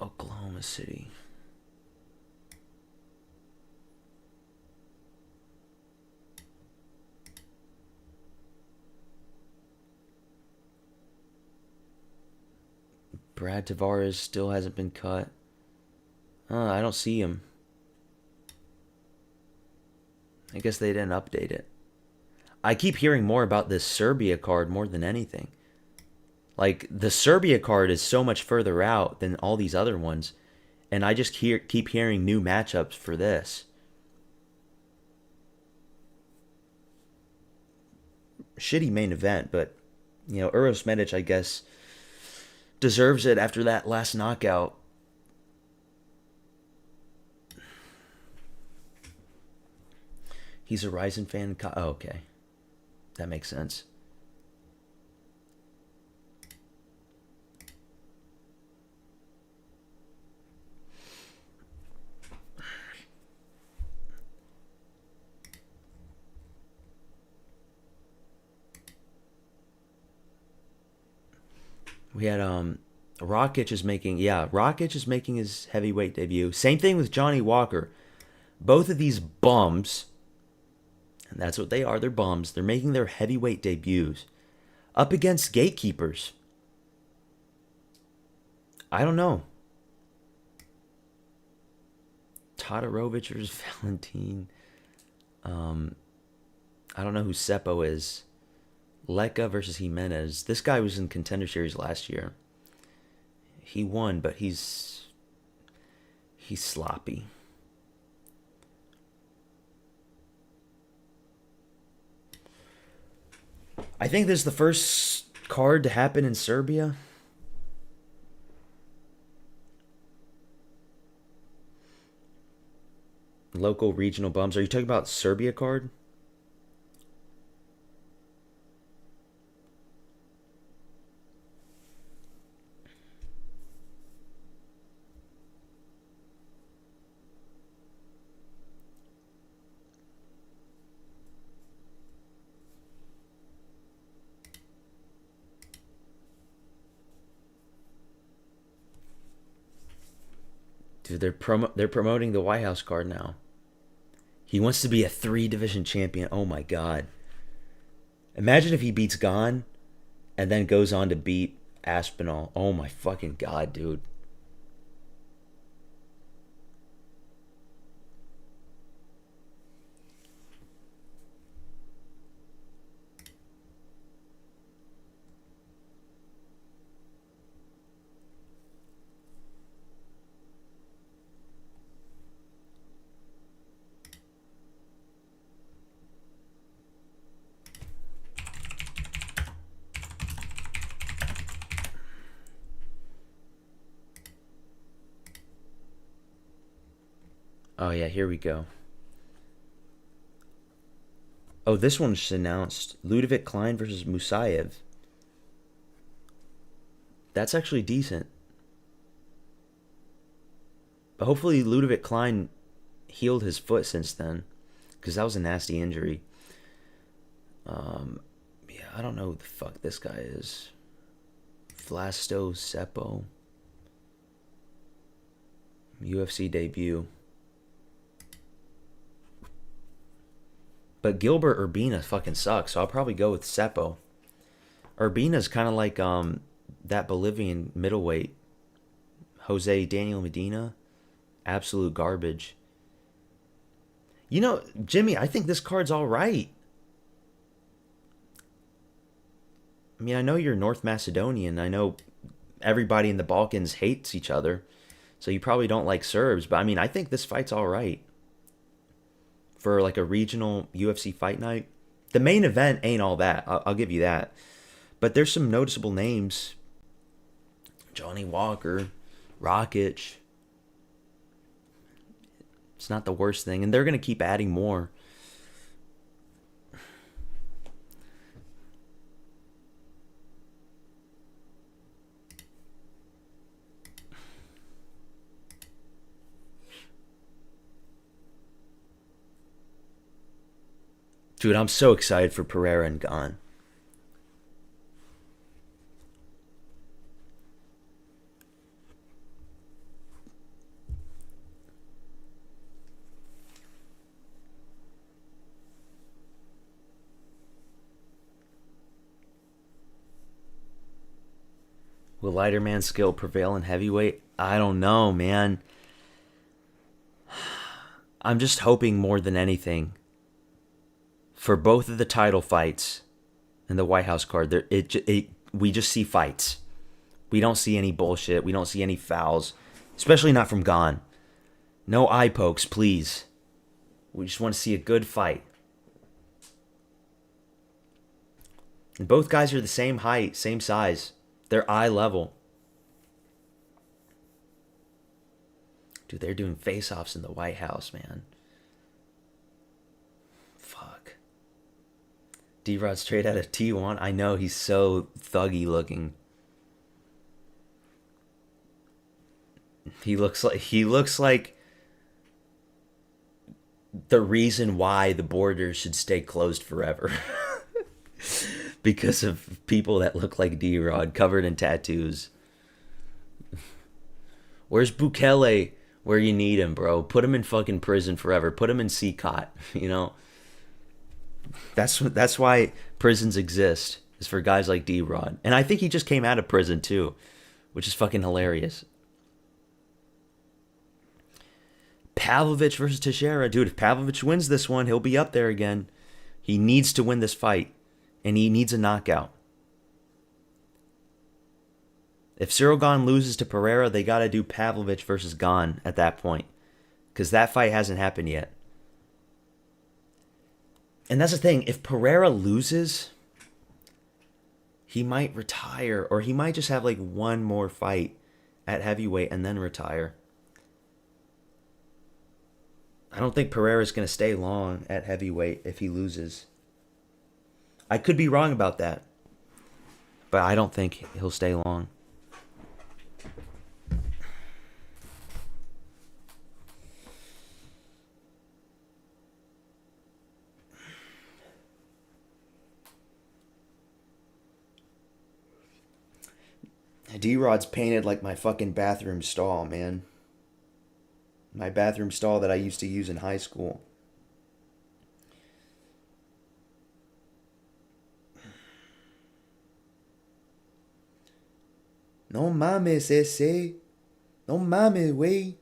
Oklahoma City? Brad Tavares still hasn't been cut. I don't see him. I guess they didn't update it. I keep hearing more about this Serbia card more than anything. Like, the Serbia card is so much further out than all these other ones. And I just keep hearing new matchups for this. Shitty main event, but, you know, Uros Medic, I guess, deserves it after that last knockout. He's a Ryzen fan. Oh, okay. That makes sense. We had Rakic is making his heavyweight debut. Same thing with Johnny Walker. Both of these bums, and that's what they are, they're bums. They're making their heavyweight debuts up against gatekeepers. I don't know. Todorovic versus Valentin. I don't know who Seppo is. Leka versus Jimenez. This guy was in Contender Series last year. He won, but he's sloppy. I think this is the first card to happen in Serbia. Local regional bums. Are you talking about Serbia card? Dude, they're promoting the White House card now. He wants to be a 3-division champion. Oh my god. Imagine if he beats Gon and then goes on to beat Aspinall. Oh my fucking god, dude. Oh yeah, here we go. Oh, this one's just announced. Ludovic Klein versus Musayev. That's actually decent. But hopefully Ludovic Klein healed his foot since then, because that was a nasty injury. Yeah, I don't know who the fuck this guy is. Vlasto Seppo. UFC debut. But Gilbert Urbina fucking sucks, so I'll probably go with Seppo. Urbina's kind of like that Bolivian middleweight, Jose Daniel Medina. Absolute garbage. You know, Jimmy, I think this card's all right. I mean, I know you're North Macedonian. I know everybody in the Balkans hates each other, so you probably don't like Serbs. But I mean, I think this fight's all right. For like a regional UFC fight night. The main event ain't all that. I'll give you that. But there's some noticeable names. Johnny Walker, Rakic. It's not the worst thing. And they're going to keep adding more. Dude, I'm so excited for Pereira and Gane. Will lighter man skill prevail in heavyweight? I don't know, man. I'm just hoping more than anything for both of the title fights and the White House card. We just see fights. We don't see any bullshit. We don't see any fouls, especially not from Gane. No eye pokes, please. We just want to see a good fight. And both guys are the same height, same size. They're eye level. Dude, they're doing face-offs in the White House, man. Fuck. D-Rod straight out of T1. I know, he's so thuggy looking. He looks like the reason why the borders should stay closed forever. Because of people that look like D-Rod, covered in tattoos. Where's Bukele where you need him, bro? Put him in fucking prison forever. Put him in CCOT, you know? That's why prisons exist, is for guys like D-Rod. And I think he just came out of prison too, which is fucking hilarious. Pavlovich versus Teixeira. Dude, if Pavlovich wins this one, he'll be up there again. He needs to win this fight. And he needs a knockout. If Cyril Gane loses to Pereira, they got to do Pavlovich versus Gane at that point. Because that fight hasn't happened yet. And that's the thing. If Pereira loses, he might retire. Or he might just have like one more fight at heavyweight and then retire. I don't think Pereira's going to stay long at heavyweight if he loses. I could be wrong about that. But I don't think he'll stay long. D-Rod's painted like my fucking bathroom stall, man. My bathroom stall that I used to use in high school. No mames, ese. No mames, wey.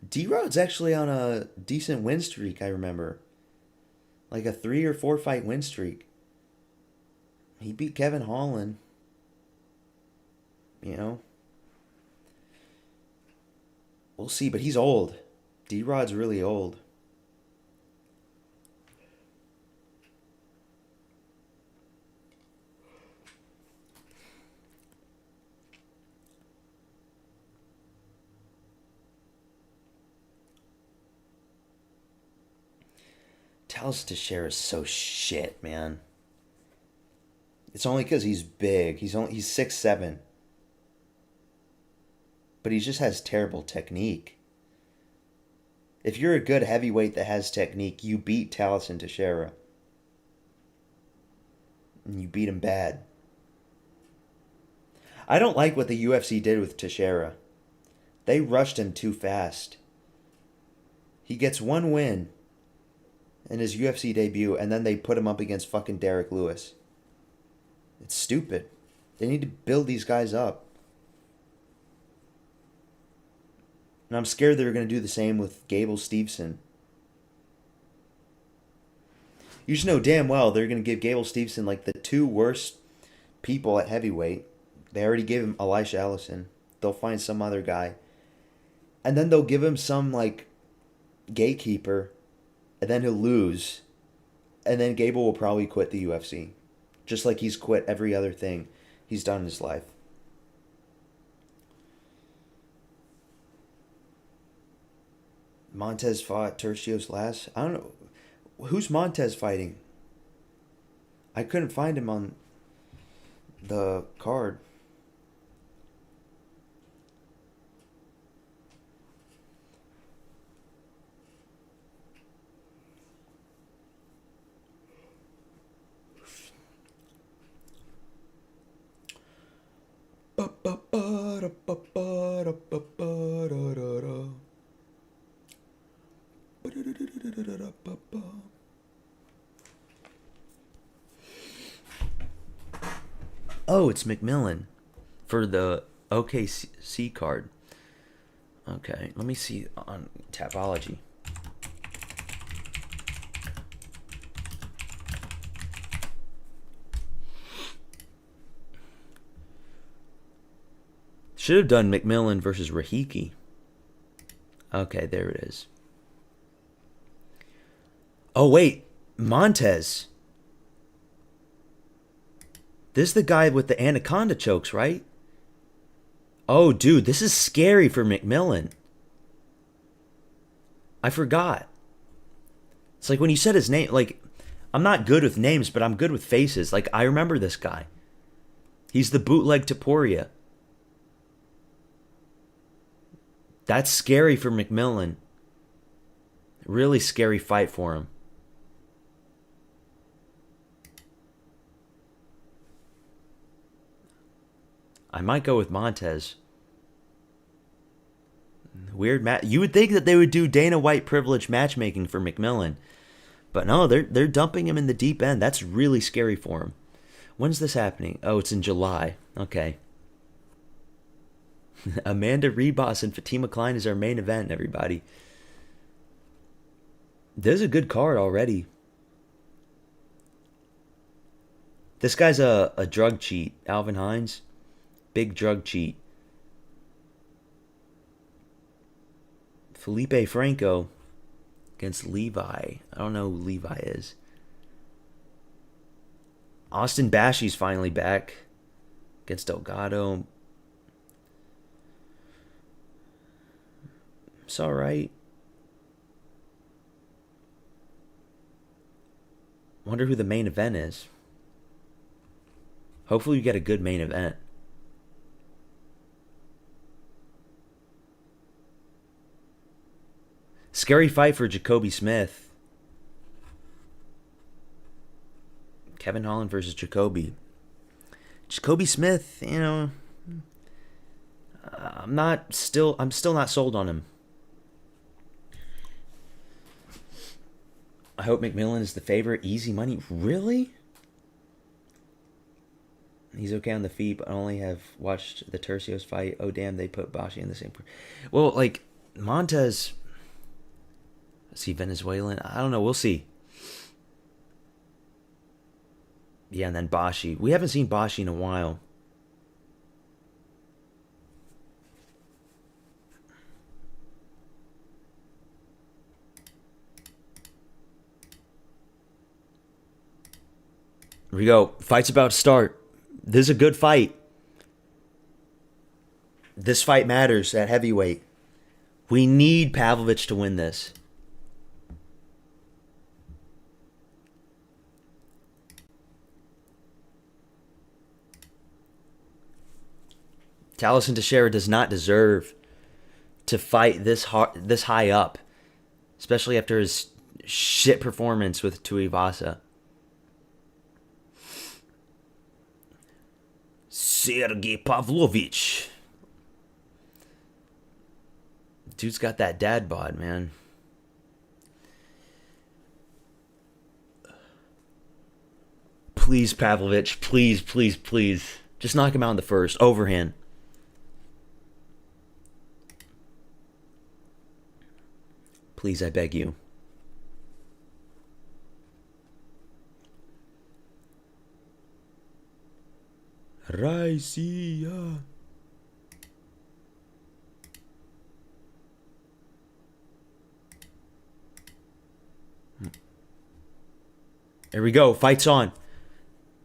D-Rod's actually on a decent win streak, I remember. Like a 3 or 4 fight win streak. He beat Kevin Holland. You know? We'll see, but he's old. D-Rod's really old. Talis Teixeira is so shit, man. It's only because he's big. He's 6'7". But he just has terrible technique. If you're a good heavyweight that has technique, you beat Talis Teixeira. And you beat him bad. I don't like what the UFC did with Teixeira. They rushed him too fast. He gets one win in his UFC debut, and then they put him up against fucking Derek Lewis. It's stupid. They need to build these guys up. And I'm scared they're going to do the same with Gable Steveson. You just know damn well they're going to give Gable Steveson like the 2 worst people at heavyweight. They already gave him Elisha Ellison. They'll find some other guy. And then they'll give him some like gatekeeper. And then he'll lose. And then Gable will probably quit the UFC. Just like he's quit every other thing he's done in his life. Montez fought Tercios last. I don't know. Who's Montez fighting? I couldn't find him on the card. Oh, it's McMillan for the OKC card. Okay, let me see on Tapology. Should have done McMillan versus Rahiki. Okay, there it is. Oh, wait. Montez. This is the guy with the anaconda chokes, right? Oh, dude, this is scary for McMillan. I forgot. It's like when you said his name, like, I'm not good with names, but I'm good with faces. Like, I remember this guy. He's the bootleg Taporia. That's scary for McMillan. Really scary fight for him. I might go with Montez. Weird match. You would think that they would do Dana White privilege matchmaking for McMillan. But no, they're dumping him in the deep end. That's really scary for him. When's this happening? Oh, it's in July. Okay. Amanda Rebus and Fatima Klein is our main event, everybody. There's a good card already. This guy's a drug cheat. Alvin Hines. Big drug cheat. Felipe Franco against Levi. I don't know who Levi is. Austin Bashy's finally back against Delgado. It's alright. Wonder who the main event is. Hopefully you get a good main event. Scary fight for Jacoby Smith. Kevin Holland versus Jacoby. Jacoby Smith, you know, I'm still not sold on him. I hope McMillan is the favorite. Easy money. Really? He's okay on the feet, but I only have watched the Tercios fight. Oh, damn, they put Bashi in the same... Well, like, Montez... Is he Venezuelan? I don't know. We'll see. Yeah, and then Bashi. We haven't seen Bashi in a while. Here we go. Fight's about to start. This is a good fight. This fight matters at heavyweight. We need Pavlovich to win this. Taliesin Teixeira does not deserve to fight this high up, especially after his shit performance with Tuivasa. Sergey Pavlovich. Dude's got that dad bod, man. Please, Pavlovich. Please, please, please. Just knock him out in the first. Overhand. Please, I beg you. Raisia. Here we go. Fight's on.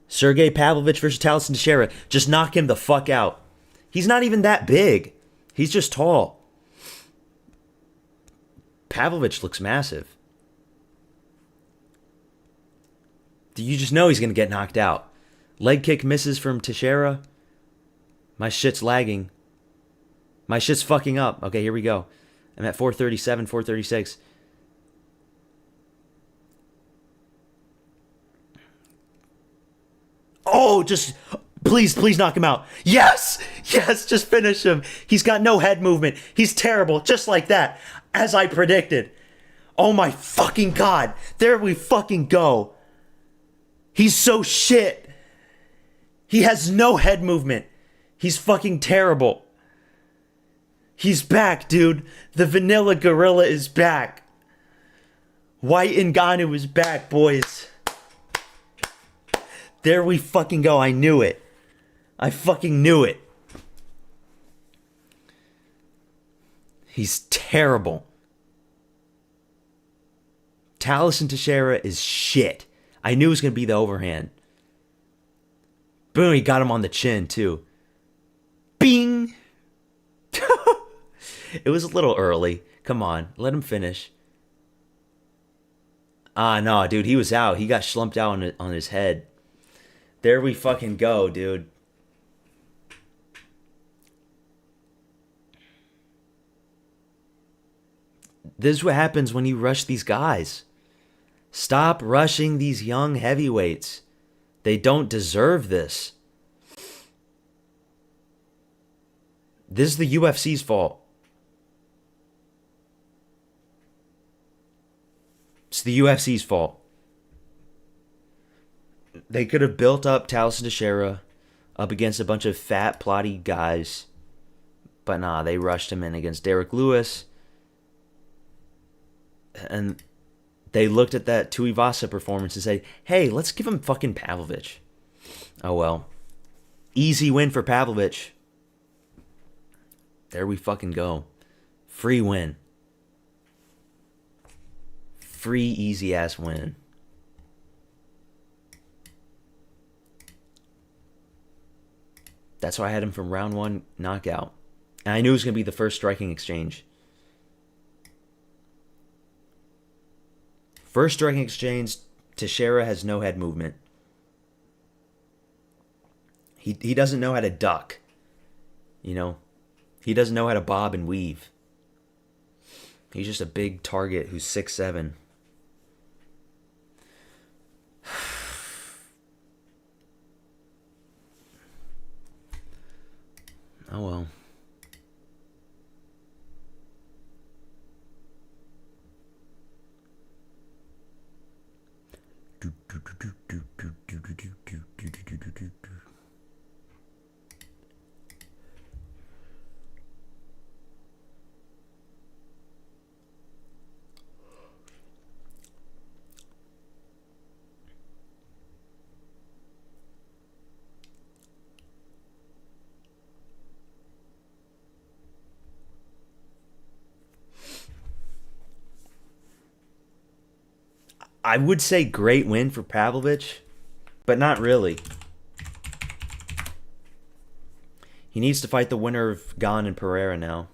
Sergey Pavlovich versus Taliesin Teixeira. Just knock him the fuck out. He's not even that big. He's just tall. Pavlovich looks massive. You just know he's going to get knocked out. Leg kick misses from Teixeira. My shit's lagging. My shit's fucking up. Okay, here we go. I'm at 437, 436. Oh, just Please, please knock him out. Yes! Yes, just finish him. He's got no head movement. He's terrible, just like that. As I predicted. Oh my fucking god. There we fucking go. He's so shit. He has no head movement. He's fucking terrible. He's back, dude. The vanilla gorilla is back. White Ngannou is back, boys. There we fucking go. I knew it. I fucking knew it. He's terrible. Taliesin Teixeira is shit. I knew it was going to be the overhand. Boom, he got him on the chin, too. Bing! It was a little early. Come on, let him finish. No, dude, he was out. He got slumped out on his head. There we fucking go, dude. This is what happens when you rush these guys. Stop rushing these young heavyweights. They don't deserve this. This is the UFC's fault. It's the UFC's fault. They could have built up Taliesin Teixeira up against a bunch of fat, plotty guys. But nah, they rushed him in against Derek Lewis. And they looked at that Tuivasa performance and said, hey, let's give him fucking Pavlovich. Oh well. Easy win for Pavlovich. There we fucking go. Free win. Free easy ass win. That's why I had him from round 1 knockout. And I knew it was going to be the first striking exchange. First striking exchange, Teixeira has no head movement. He doesn't know how to duck. You know? He doesn't know how to bob and weave. He's just a big target who's 6'7". Oh well. I would say great win for Pavlovich, but not really. He needs to fight the winner of Gane and Pereira now.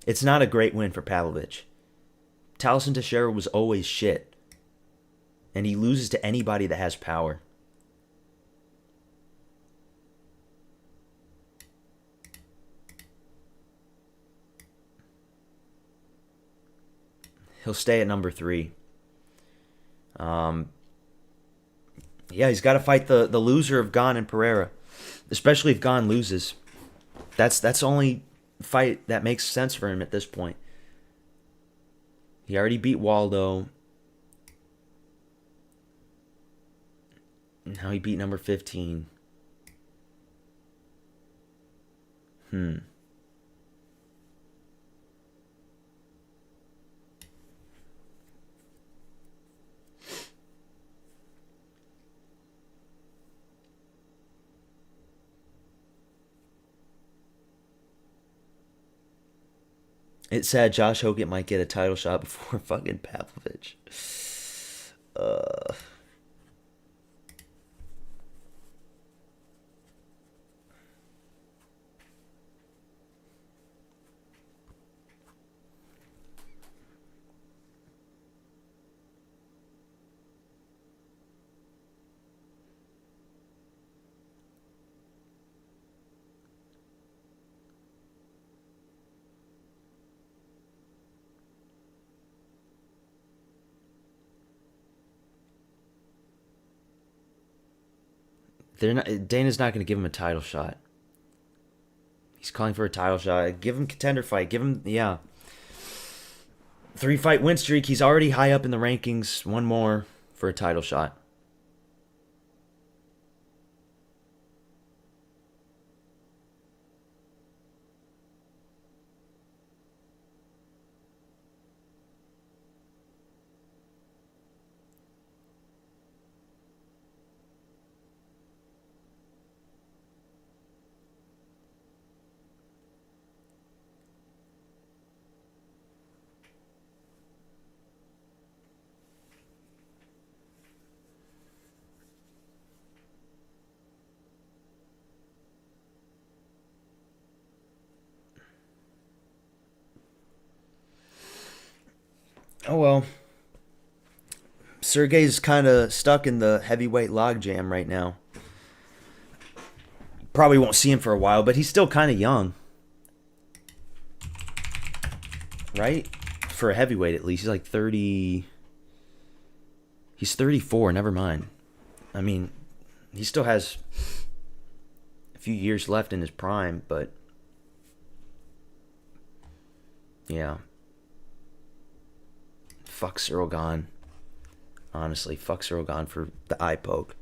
It's not a great win for Pavlovich. Taliesin Teixeira was always shit. And he loses to anybody that has power. He'll stay at number 3. Yeah, he's got to fight the loser of Gane and Pereira. Especially if Gane loses. That's the only fight that makes sense for him at this point. He already beat Waldo. Now he beat number 15. It's sad Josh Hogan might get a title shot before fucking Pavlovich. They're not. Dana's not going to give him a title shot. He's calling for a title shot. Give him contender fight. Give him 3-fight win streak. He's already high up in the rankings. One more for a title shot. Oh well. Sergey's kind of stuck in the heavyweight logjam right now. Probably won't see him for a while, but he's still kind of young. Right? For a heavyweight at least. He's like 30. He's 34, never mind. I mean, he still has a few years left in his prime, but yeah. Fuck Cyril Gahn. Honestly, fuck Cyril Gahn for the eye poke.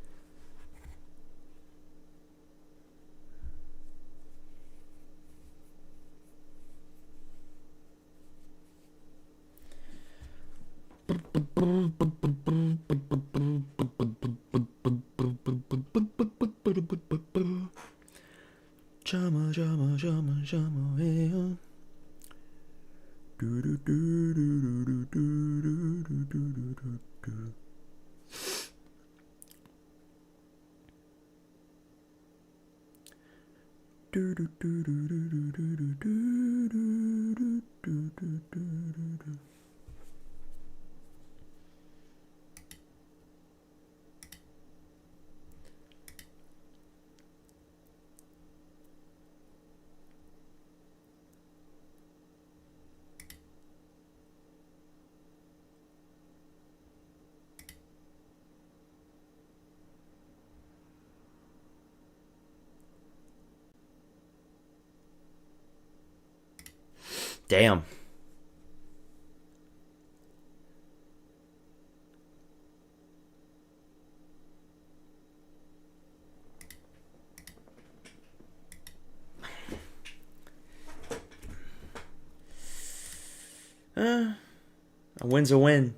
Chama, chama, chama, chama, hey. Do do do do do do do do do do do. Do do do do do do do do do do do do do. Damn. A win's a win.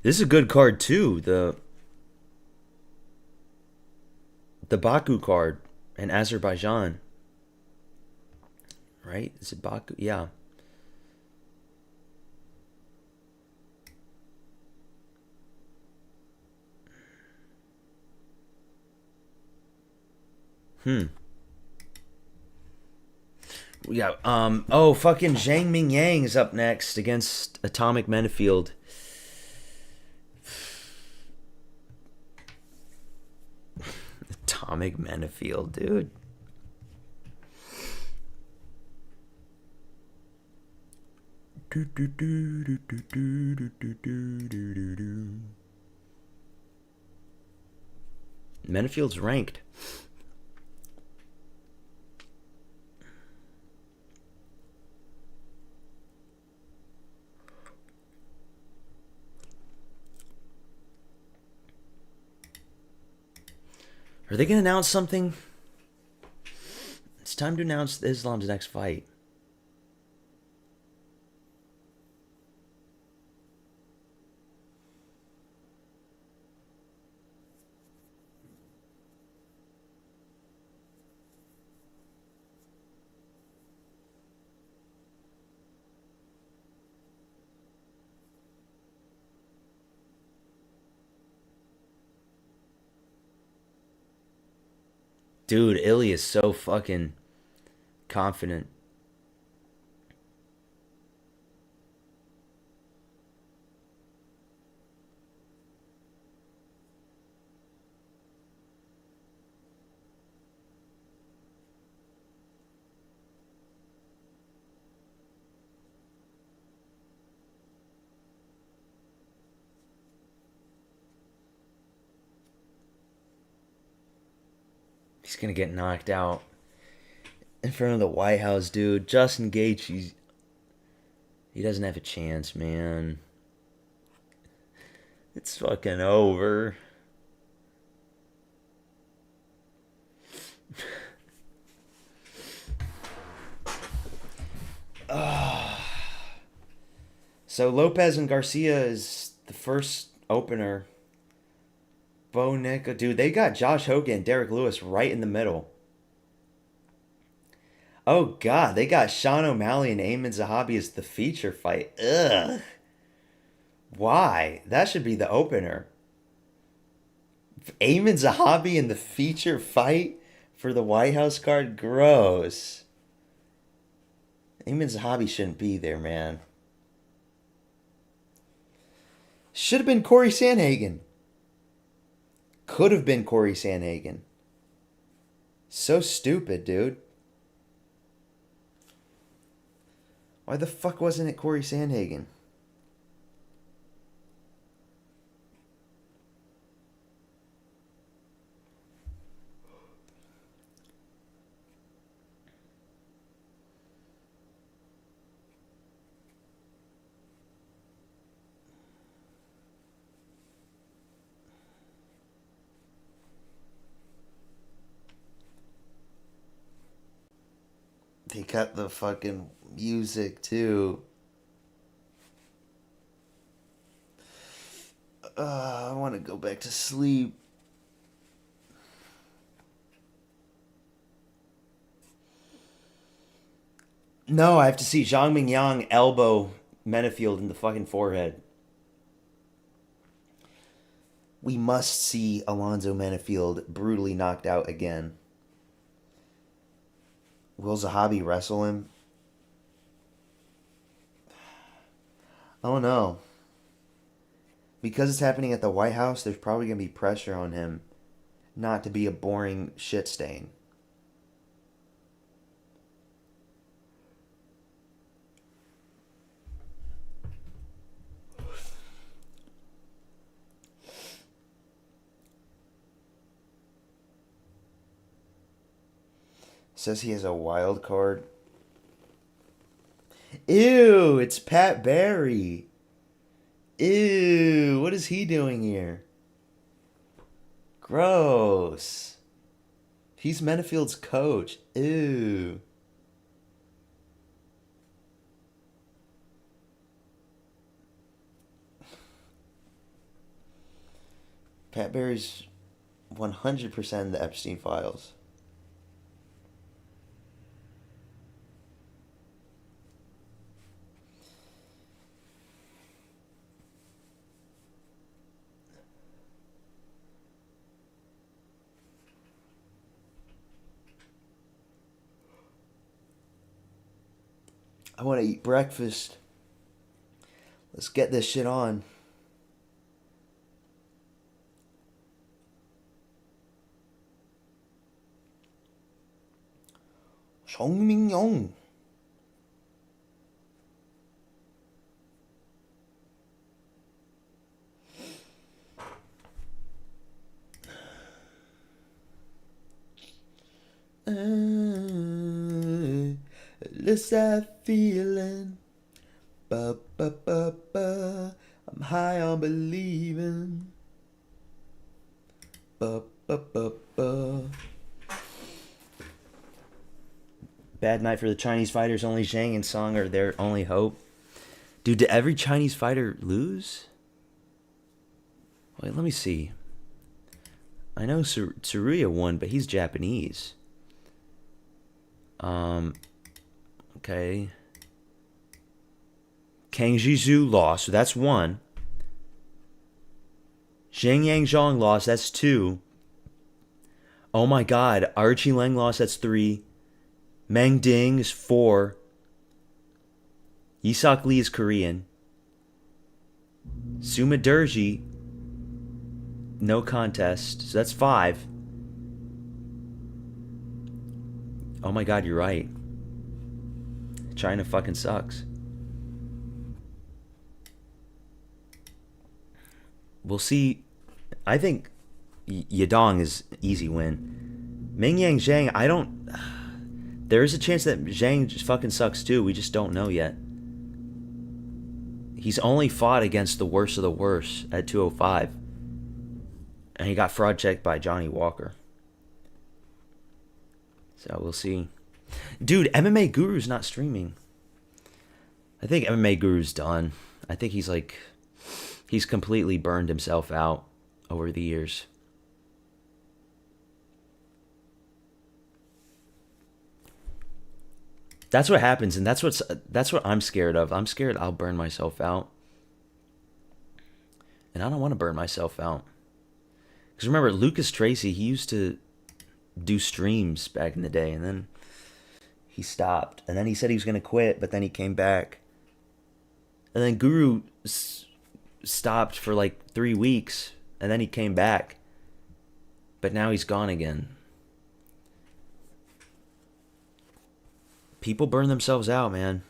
This is a good card too. The Baku card in Azerbaijan. Right? Is it Baku? Yeah. Yeah. Oh, fucking Zhang Ming Yang is up next against Atomic Menefield. Atomic Menefield, dude. Menefield's ranked. Are they going to announce something? It's time to announce Islam's next fight. Dude, Illy is so fucking confident. He's gonna get knocked out in front of the White House, dude. Justin Gaethje, he doesn't have a chance, man. It's fucking over. So Lopez and Garcia is the first opener. Bo Nick, dude, they got Josh Hogan, Derek Lewis right in the middle. Oh god, they got Sean O'Malley and Eamon Zahabi as the feature fight. Ugh. Why? That should be the opener. Eamon Zahabi in the feature fight for the White House card? Gross. Eamon Zahabi shouldn't be there, man. Should have been Corey Sandhagen. Could have been Corey Sandhagen. So stupid, dude. Why the fuck wasn't it Corey Sandhagen? They cut the fucking music too. I want to go back to sleep. No, I have to see Zhang Mingyang elbow Menafield in the fucking forehead. We must see Alonzo Menafield brutally knocked out again. Will Zahabi wrestle him? I don't know. Because it's happening at the White House, there's probably going to be pressure on him not to be a boring shit stain. Says he has a wild card. Ew, it's Pat Barry. Ew, what is he doing here? Gross. He's Menafield's coach. Ew. Pat Barry's 100% in the Epstein files. I want to eat breakfast. Let's get this shit on. Chongmingyong. Just that feeling. Ba ba ba ba. I'm high on believing. Ba ba ba ba. Bad night for the Chinese fighters. Only Zhang and Song are their only hope. Dude, did every Chinese fighter lose? Wait, let me see. I know Tsuruya won, but he's Japanese. Okay. Kang Jizhu lost, so that's one. Zhang Yangzhong lost, that's two. Oh my god. Archie Lang lost, that's 3. Meng Ding is 4. Yisak Lee is Korean. Suma Durji, no contest. So that's 5. Oh my god, you're right. China fucking sucks. We'll see. I think Yadong is easy win. Ming Yang Zhang, I don't. There is a chance that Zhang just fucking sucks too. We just don't know yet. He's only fought against the worst of the worst at 205. And he got fraud checked by Johnny Walker. So we'll see. Dude, MMA Guru's not streaming. I think MMA Guru's done. I think he's completely burned himself out over the years. That's what happens, and that's what I'm scared of. I'm scared I'll burn myself out. And I don't want to burn myself out. Because remember, Lucas Tracy, he used to do streams back in the day, and then he stopped. And then he said he was going to quit, but then he came back. And then Guru stopped for like 3 weeks, and then he came back. But now he's gone again. People burn themselves out, man.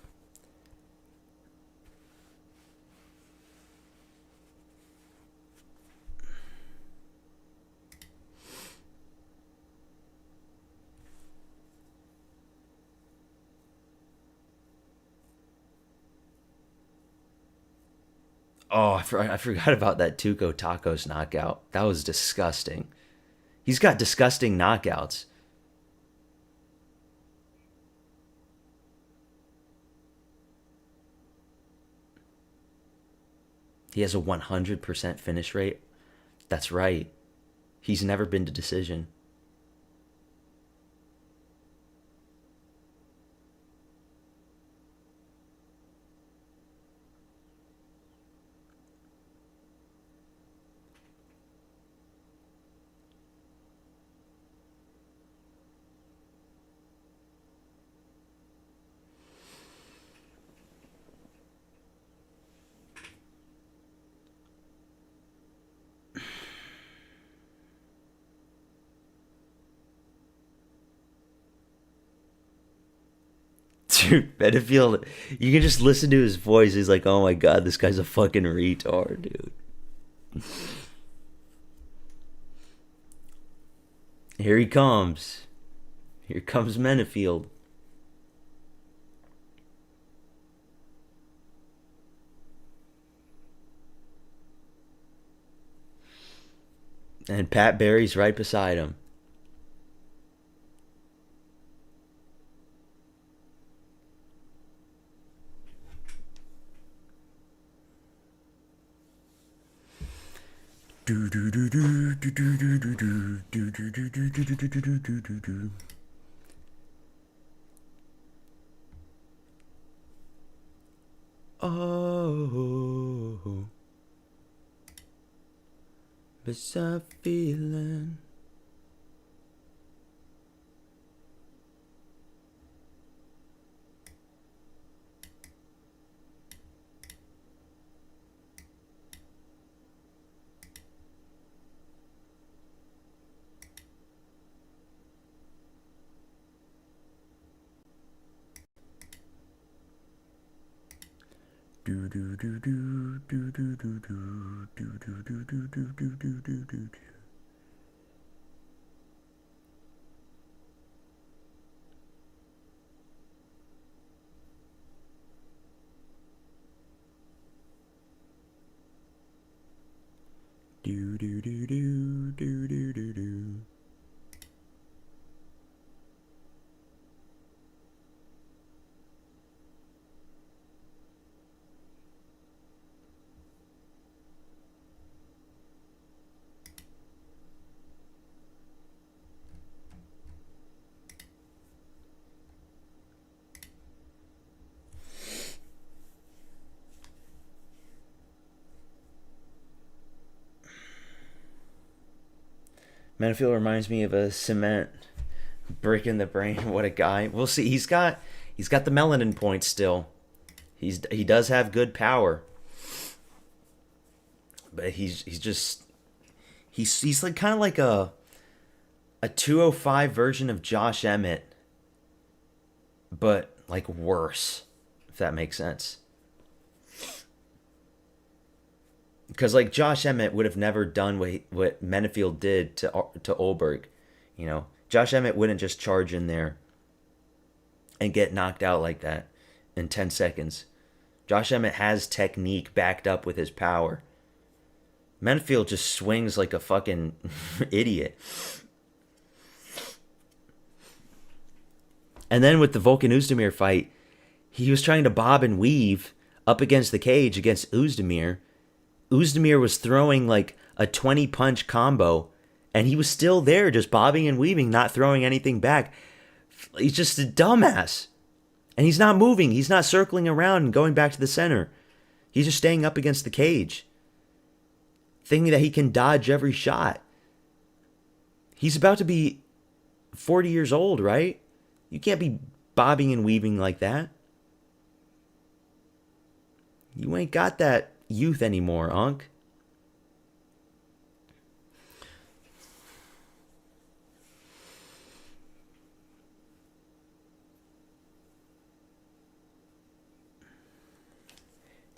Oh, I forgot about that Tuco Tacos knockout. That was disgusting. He's got disgusting knockouts. He has a 100% finish rate. That's right. He's never been to decision. Dude, Benefield, you can just listen to his voice. He's like, oh my god, this guy's a fucking retard, dude. Here he comes. Here comes Benefield. And Pat Barry's right beside him. Oh, it's a feeling. Menifield reminds me of a cement brick in the brain. What a guy. We'll see. He's got the melanin points still. He does have good power. But he's like kind of like a 205 version of Josh Emmett, but like worse, if that makes sense. Because like Josh Emmett would have never done what Menifield did to Olberg, you know. Josh Emmett wouldn't just charge in there and get knocked out like that in 10 seconds. Josh Emmett has technique backed up with his power. Menifield just swings like a fucking idiot. And then with the Volkan Oezdemir fight, he was trying to bob and weave up against the cage against Oezdemir. Oezdemir was throwing like a 20-punch combo, and he was still there just bobbing and weaving, not throwing anything back. He's just a dumbass. And he's not moving. He's not circling around and going back to the center. He's just staying up against the cage, thinking that he can dodge every shot. He's about to be 40 years old, right? You can't be bobbing and weaving like that. You ain't got that youth anymore, Unc.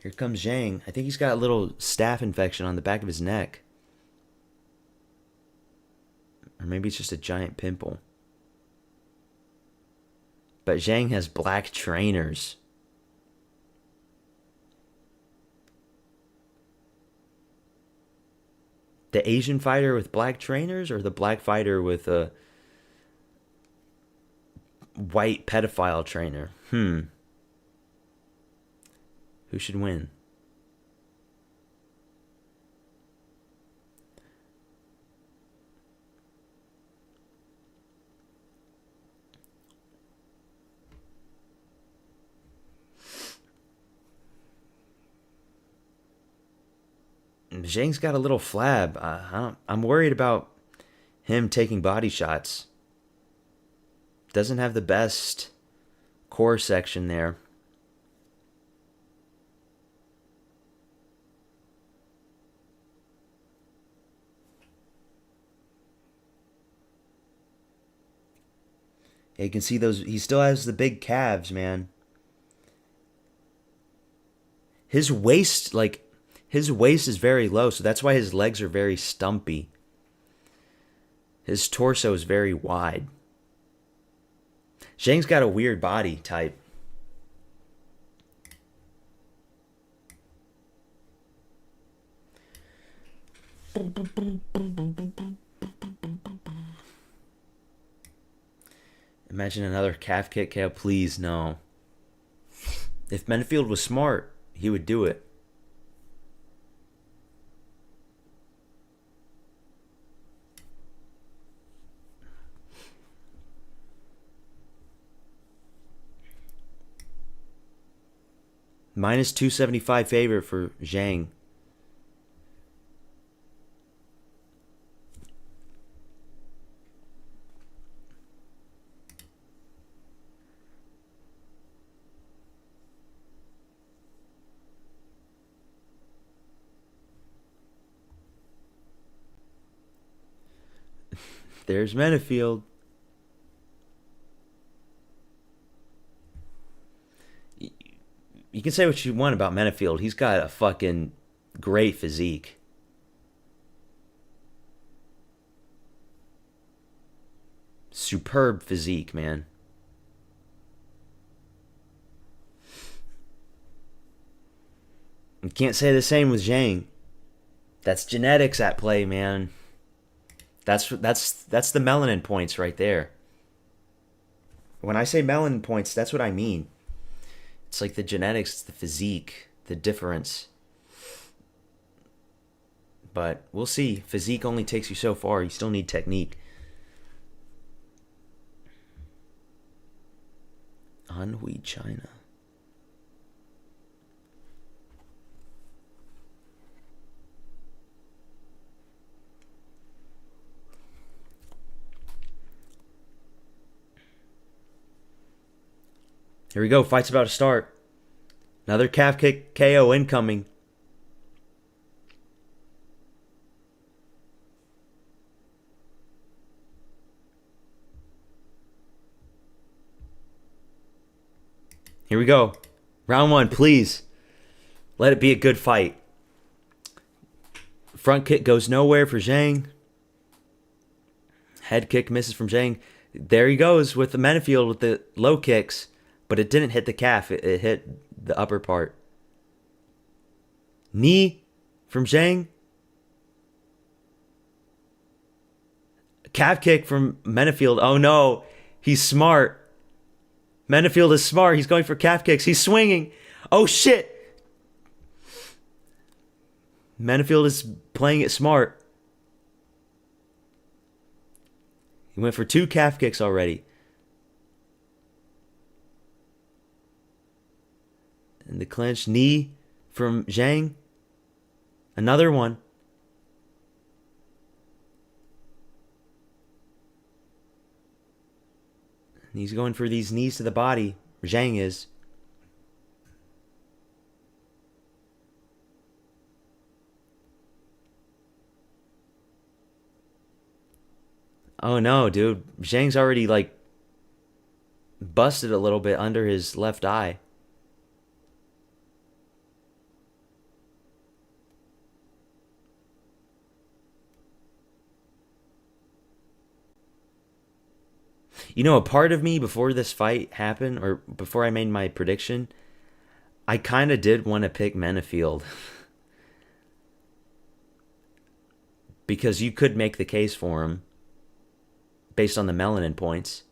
Here comes Zhang. I think he's got a little staph infection on the back of his neck. Or maybe it's just a giant pimple. But Zhang has black trainers. The Asian fighter with black trainers, or the black fighter with a white pedophile trainer? Who should win? Zhang's got a little flab. I'm worried about him taking body shots. Doesn't have the best core section there. Yeah, you can see those. He still has the big calves, man. His waist is very low, so that's why his legs are very stumpy. His torso is very wide. Zhang's got a weird body type. Imagine another calf kick KO. Please, no. If Menifield was smart, he would do it. Minus 275 favorite for Zhang. There's Menifield. You can say what you want about Menifield. He's got a fucking great physique. Superb physique, man. You can't say the same with Zhang. That's genetics at play, man. That's the melanin points right there. When I say melanin points, that's what I mean. It's like the genetics, it's the physique, the difference. But we'll see. Physique only takes you so far. You still need technique. Anhui, China. Here we go. Fight's about to start. Another calf kick KO incoming. Here we go. Round 1, please. Let it be a good fight. Front kick goes nowhere for Zhang. Head kick misses from Zhang. There he goes with the Menefield with the low kicks. But it didn't hit the calf. It hit the upper part. Knee from Zhang. Calf kick from Menefield. Oh no. He's smart. Menefield is smart. He's going for calf kicks. He's swinging. Oh shit. Menefield is playing it smart. He went for 2 calf kicks already. And the clinch. Knee from Zhang. Another one. And he's going for these knees to the body. Zhang is. Oh no, dude. Zhang's already like busted a little bit under his left eye. You know, a part of me before this fight happened, or before I made my prediction, I kind of did want to pick Menefield. Because you could make the case for him based on the melanin points.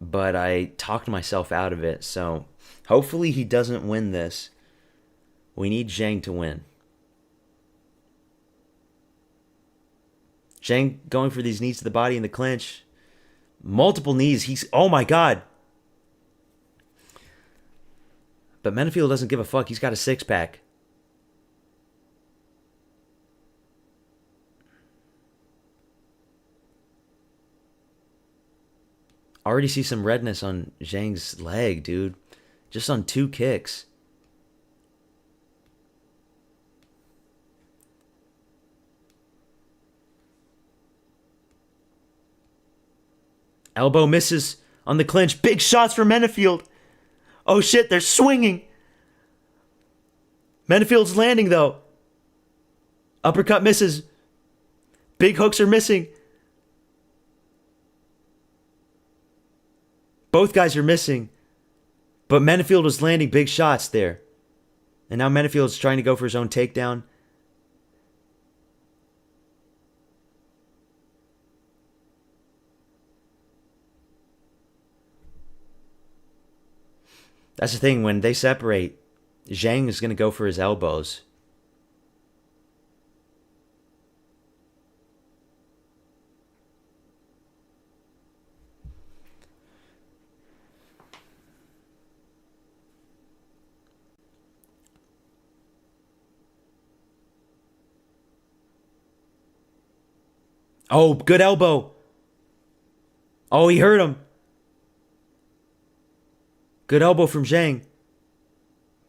But I talked myself out of it, so hopefully he doesn't win this. We need Zhang to win. Zhang going for these knees to the body in the clinch. Multiple knees. He's... Oh my god. But Menefield doesn't give a fuck. He's got a 6-pack. Already see some redness on Zhang's leg, dude. Just on 2 kicks. Elbow misses on the clinch. Big shots for Menefield. Oh shit, they're swinging. Menefield's landing though. Uppercut misses. Big hooks are missing. Both guys are missing. But Menefield was landing big shots there. And now Menefield's trying to go for his own takedown. That's the thing, when they separate, Zhang is going to go for his elbows. Oh, good elbow. Oh, he hurt him. Good elbow from Zhang.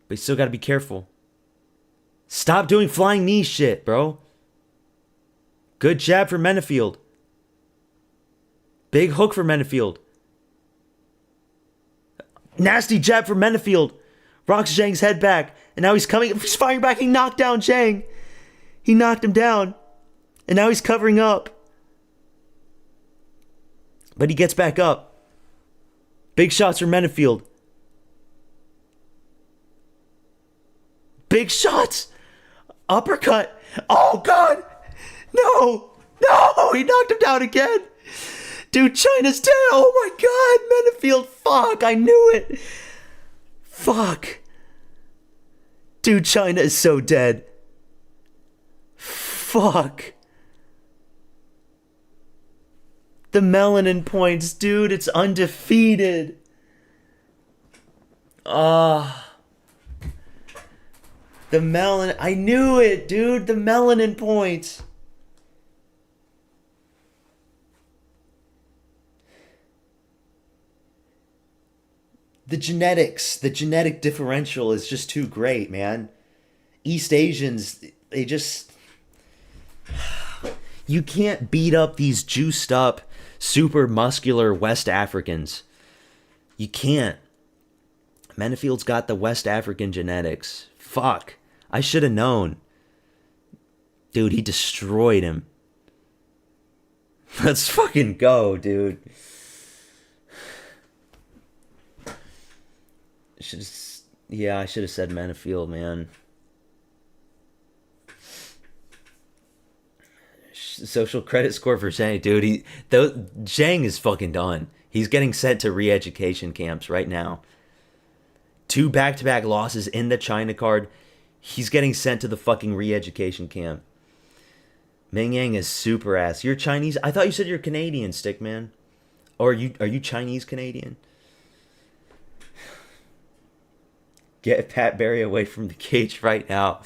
But you still got to be careful. Stop doing flying knee shit, bro. Good jab for Menefield. Big hook for Menefield. Nasty jab for Menefield. Rocks Zhang's head back. And now he's coming. He's firing back. He knocked down Zhang. He knocked him down. And now he's covering up. But he gets back up. Big shots for Menefield. Big shots. Uppercut. Oh, God. No. No. He knocked him down again. Dude, China's dead. Oh, my God. Menefield. Fuck. I knew it. Fuck. Dude, China is so dead. Fuck. The melanin points, dude. It's undefeated. The melanin. I knew it, dude. The melanin points. The genetics, the genetic differential is just too great, man. East Asians, they just... You can't beat up these juiced up, super muscular West Africans. You can't. Menifield's got the West African genetics. Fuck. I should have known. Dude, he destroyed him. Let's fucking go, dude. Yeah, I should have said Menifield, man. Social credit score for Zhang, dude. Zhang is fucking done. He's getting sent to re-education camps right now. 2 back-to-back losses in the China card. He's getting sent to the fucking re-education camp. Ming Yang is super ass. You're Chinese? I thought you said you're Canadian, Stickman. Or are you Chinese Canadian? Get Pat Barry away from the cage right now.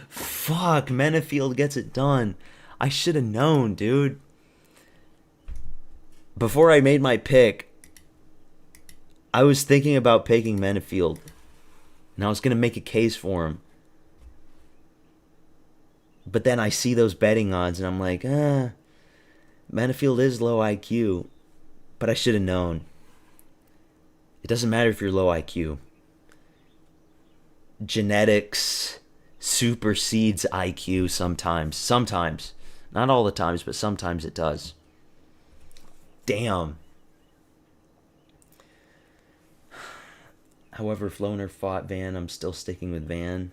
Fuck, Menifield gets it done. I should have known, dude. Before I made my pick, I was thinking about picking Menifield. And I was going to make a case for him. But then I see those betting odds and I'm like, Menifield is low IQ. But I should have known. It doesn't matter if you're low IQ. Genetics supersedes IQ sometimes. Sometimes. Not all the times, but sometimes it does. Damn. However, if Loner fought Van, I'm still sticking with Van.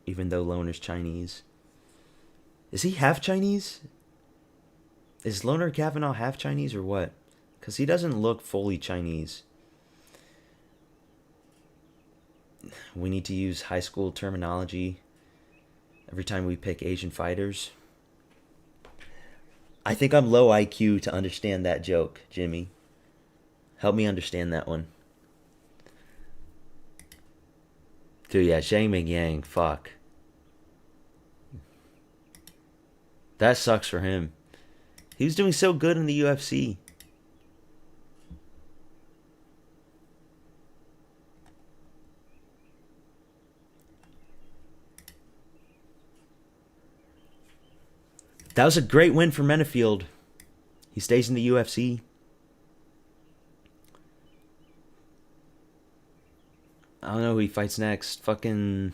Even though Loner's Chinese. Is he half Chinese? Is Loner Kavanaugh half Chinese or what? Because he doesn't look fully Chinese. We need to use high school terminology every time we pick Asian fighters. I think I'm low IQ to understand that joke, Jimmy. Help me understand that one. Dude, yeah, Zhang Mingyang, fuck. That sucks for him. He was doing so good in the UFC. That was a great win for Menifield. He stays in the UFC. I don't know who he fights next. Fucking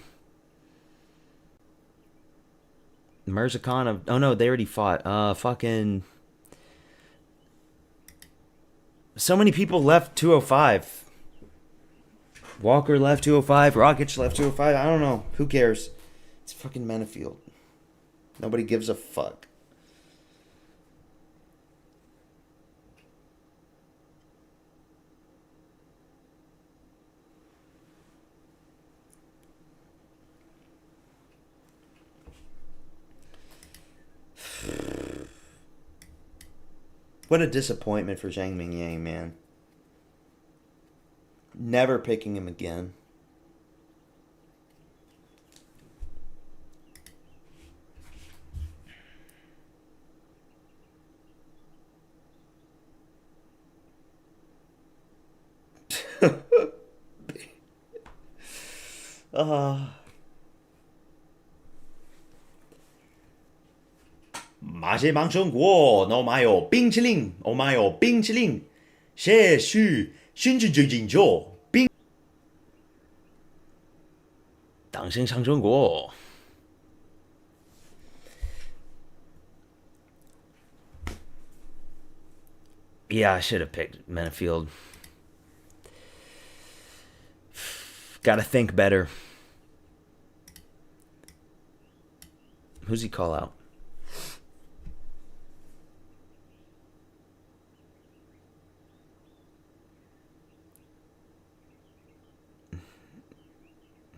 Mirzakhanov. Oh no, they already fought. Fucking so many people left 205. Walker left 205. Rokic left 205. I don't know. Who cares? It's fucking Menifield. Nobody gives a fuck. What a disappointment for Zhang Mingyang, man. Never picking him again.马些芒中国，我买有冰淇淋，我买有冰淇淋，些许甚至最近就冰。当先上中国。Yeah, I should have picked Menifield. Gotta think better. Who's he call out?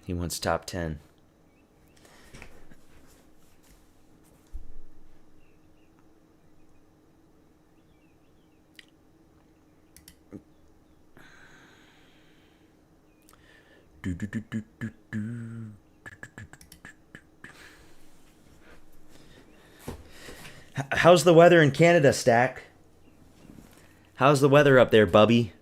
He wants top 10. How's the weather in Canada, Stack? How's the weather up there, Bubby?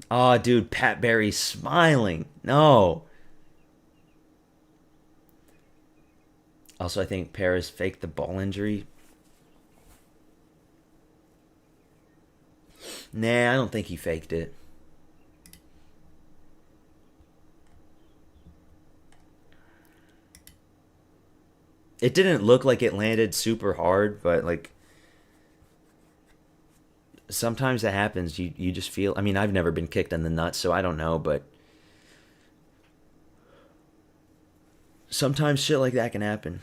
Oh, dude, Pat Barry's smiling. No. Also, I think Paris faked the ball injury. Nah, I don't think he faked it. It didn't look like it landed super hard, but like sometimes that happens. You just feel. I mean, I've never been kicked in the nuts, so I don't know, but sometimes shit like that can happen.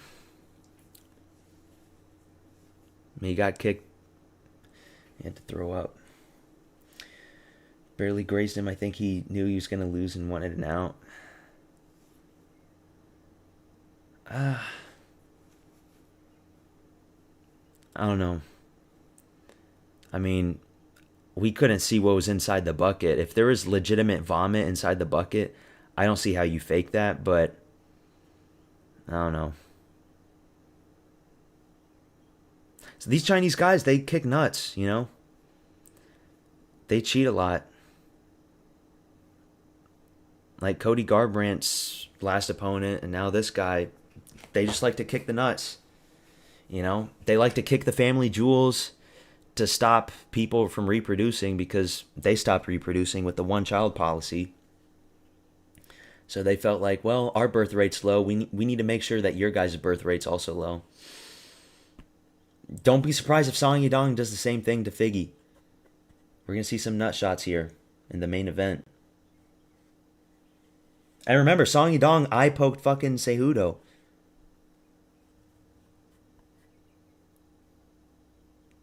I mean, he got kicked. He had to throw up. Barely grazed him. I think he knew he was going to lose and wanted an out. I don't know. I mean, we couldn't see what was inside the bucket. If there was legitimate vomit inside the bucket, I don't see how you fake that, but I don't know. So these Chinese guys, they kick nuts, you know? They cheat a lot. Like Cody Garbrandt's last opponent, and now this guy, they just like to kick the nuts. You know? They like to kick the family jewels to stop people from reproducing because they stopped reproducing with the one-child policy. So they felt like, well, our birth rate's low. We need to make sure that your guys' birth rate's also low. Don't be surprised if Song Yadong does the same thing to Figgy. We're going to see some nut shots here in the main event. And remember, Song Yadong eye poked fucking Cejudo.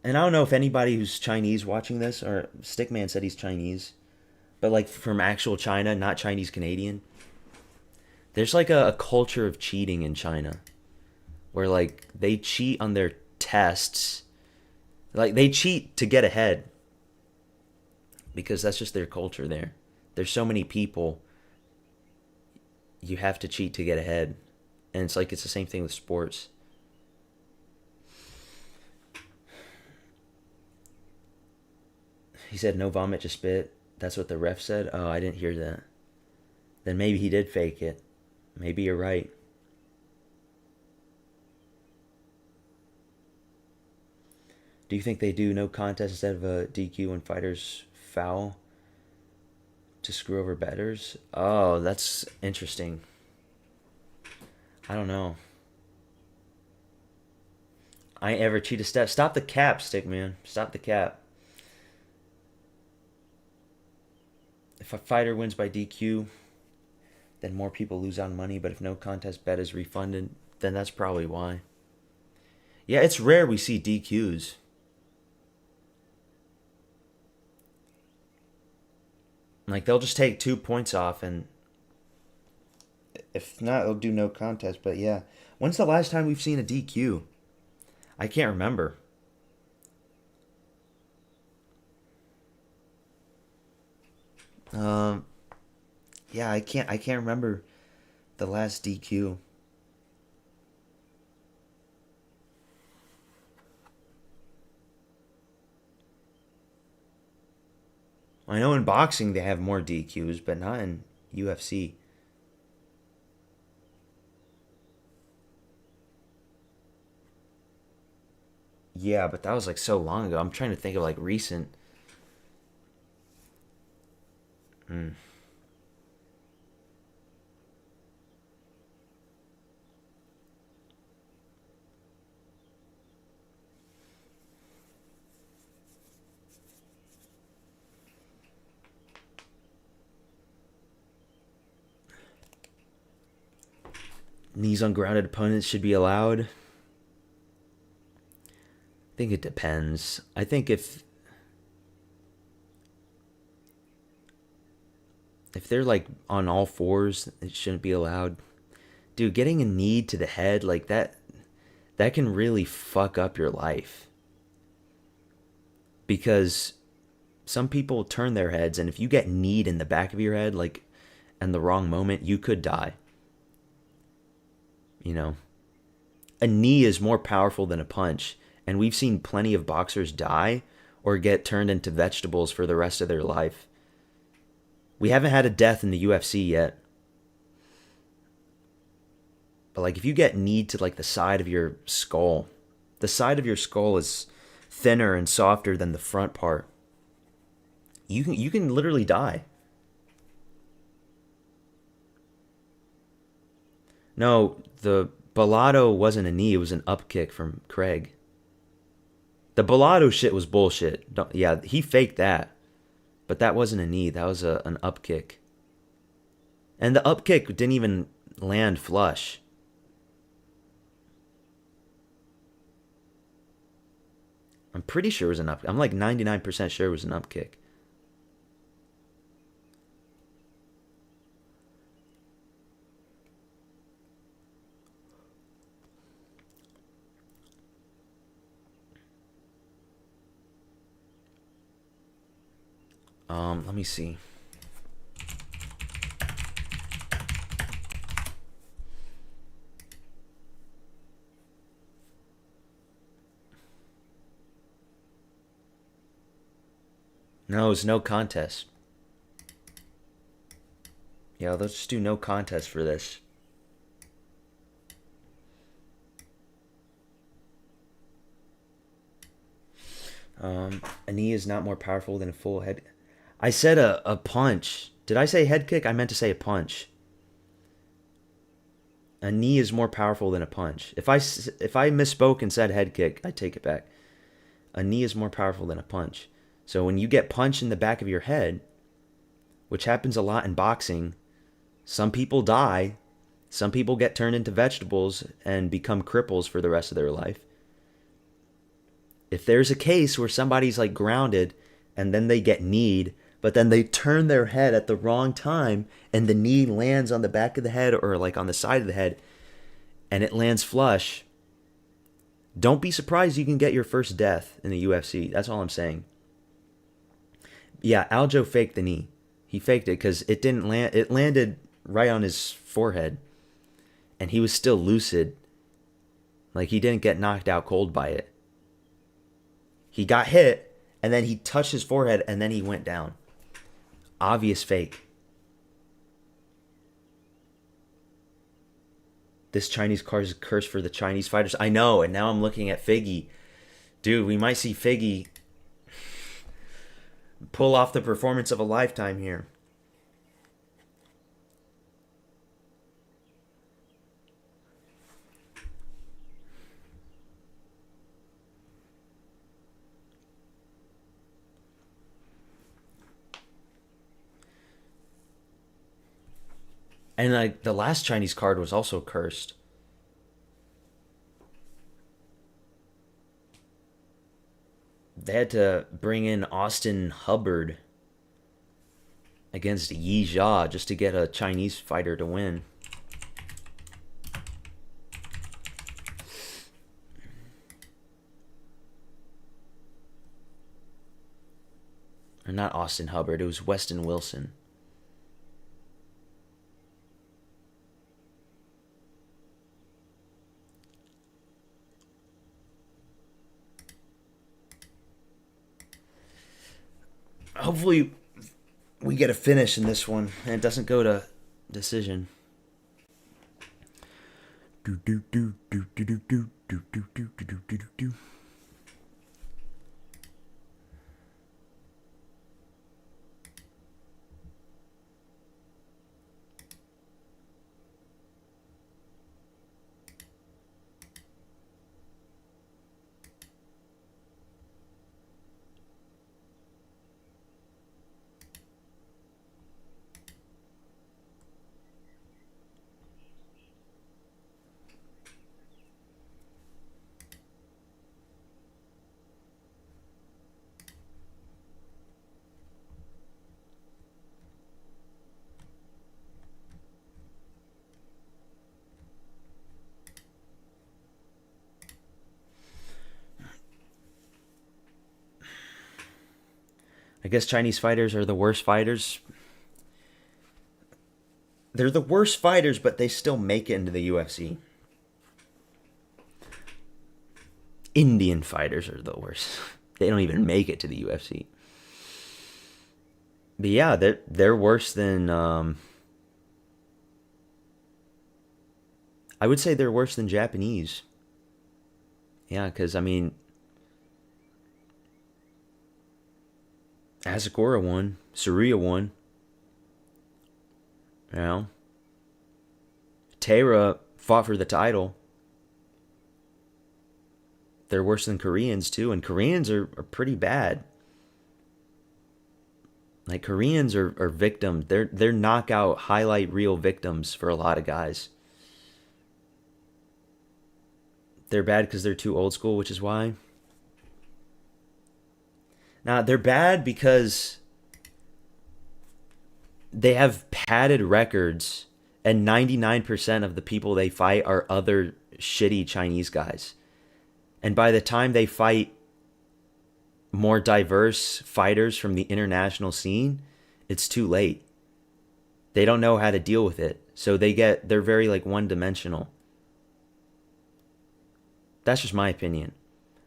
And I don't know if anybody who's Chinese watching this, or Stickman said he's Chinese, but like from actual China, not Chinese Canadian. There's like a culture of cheating in China where like they cheat on their tests. Like they cheat to get ahead because that's just their culture there. There's so many people. You have to cheat to get ahead. And it's like it's the same thing with sports. He said no vomit, just spit. That's what the ref said? Oh, I didn't hear that. Then maybe he did fake it. Maybe you're right. Do you think they do no contest instead of a DQ when fighters foul to screw over bettors? Oh, that's interesting. I don't know. I ain't ever cheat a step. Stop the cap, Stick Man. Stop the cap. If a fighter wins by DQ, then more people lose on money. But if no contest bet is refunded, then that's probably why. Yeah, it's rare we see DQs. Like, they'll just take 2 points off, and if not, they'll do no contest. But yeah, when's the last time we've seen a DQ? I can't remember. Yeah, I can't remember the last DQ. I know in boxing they have more DQs, but not in UFC. Yeah, but that was like so long ago. I'm trying to think of like recent. Hmm. Knees on grounded opponents should be allowed. I think it depends. I think if they're like on all fours, it shouldn't be allowed. Dude, getting a knee to the head like that can really fuck up your life. Because some people turn their heads, and if you get kneed in the back of your head, like in the wrong moment, you could die. You know, a knee is more powerful than a punch, and we've seen plenty of boxers die or get turned into vegetables for the rest of their life. We haven't had a death in the UFC yet. But like if you get kneed to like the side of your skull, the side of your skull is thinner and softer than the front part. You can literally die. No, the Balado wasn't a knee, it was an up kick from Craig. The Balado shit was bullshit. Yeah, he faked that. But that wasn't a knee, that was an up kick. And the up kick didn't even land flush. I'm pretty sure it was an up. I'm like 99% sure it was an up kick. Let me see. No, it's no contest. Yeah, let's just do no contest for this. A knee is not more powerful than a full head. I said a punch. Did I say head kick? I meant to say a punch. A knee is more powerful than a punch. If I misspoke and said head kick, I take it back. A knee is more powerful than a punch. So when you get punched in the back of your head, which happens a lot in boxing, some people die. Some people get turned into vegetables and become cripples for the rest of their life. If there's a case where somebody's like grounded and then they get kneed, but then they turn their head at the wrong time and the knee lands on the back of the head or like on the side of the head and it lands flush, don't be surprised you can get your first death in the UFC. That's all I'm saying. Yeah, Aljo faked the knee. He faked it because it didn't land. It landed right on his forehead and he was still lucid. Like he didn't get knocked out cold by it. He got hit and then he touched his forehead and then he went down. Obvious fake. This Chinese card is a curse for the Chinese fighters. I know, and now I'm looking at Figgy. Dude, we might see Figgy pull off the performance of a lifetime here. And like the last Chinese card was also cursed. They had to bring in Austin Hubbard against Yi Jia just to get a Chinese fighter to win. Or not Austin Hubbard, it was Weston Wilson. Hopefully we get a finish in this one and it doesn't go to decision. I guess Chinese fighters are the worst fighters. They're the worst fighters, but they still make it into the UFC. Indian fighters are the worst. They don't even make it to the UFC. But yeah, they're worse than I would say they're worse than Japanese. Yeah, because I mean, Asakura won, Saria won. You know, Taira fought for the title. They're worse than Koreans too, and Koreans are pretty bad. Like Koreans are victims. They're knockout highlight reel victims for a lot of guys. They're bad because they're too old school, which is why. Now they're bad because they have padded records, and 99% of the people they fight are other shitty Chinese guys. And by the time they fight more diverse fighters from the international scene, it's too late. They don't know how to deal with it. So they're very like one-dimensional. That's just my opinion.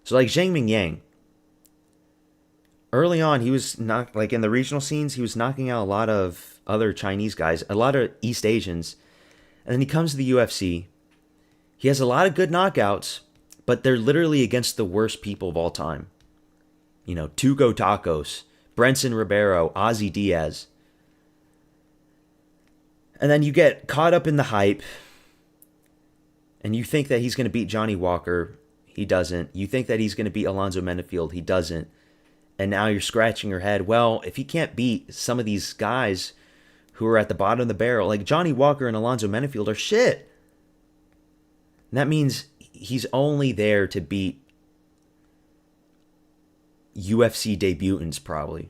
So like Zhang Mingyang, early on he was not like in the regional scenes, he was knocking out a lot of other Chinese guys, a lot of East Asians. And then he comes to the UFC. He has a lot of good knockouts, but they're literally against the worst people of all time. You know, Tuco Tacos, Brenson Ribeiro, Ozzy Diaz. And then you get caught up in the hype, and you think that he's going to beat Johnny Walker. He doesn't. You think that he's going to beat Alonzo Menefield. He doesn't. And now you're scratching your head. Well, if he can't beat some of these guys who are at the bottom of the barrel, like Johnny Walker and Alonzo Menefield are shit. And that means he's only there to beat UFC debutants, probably.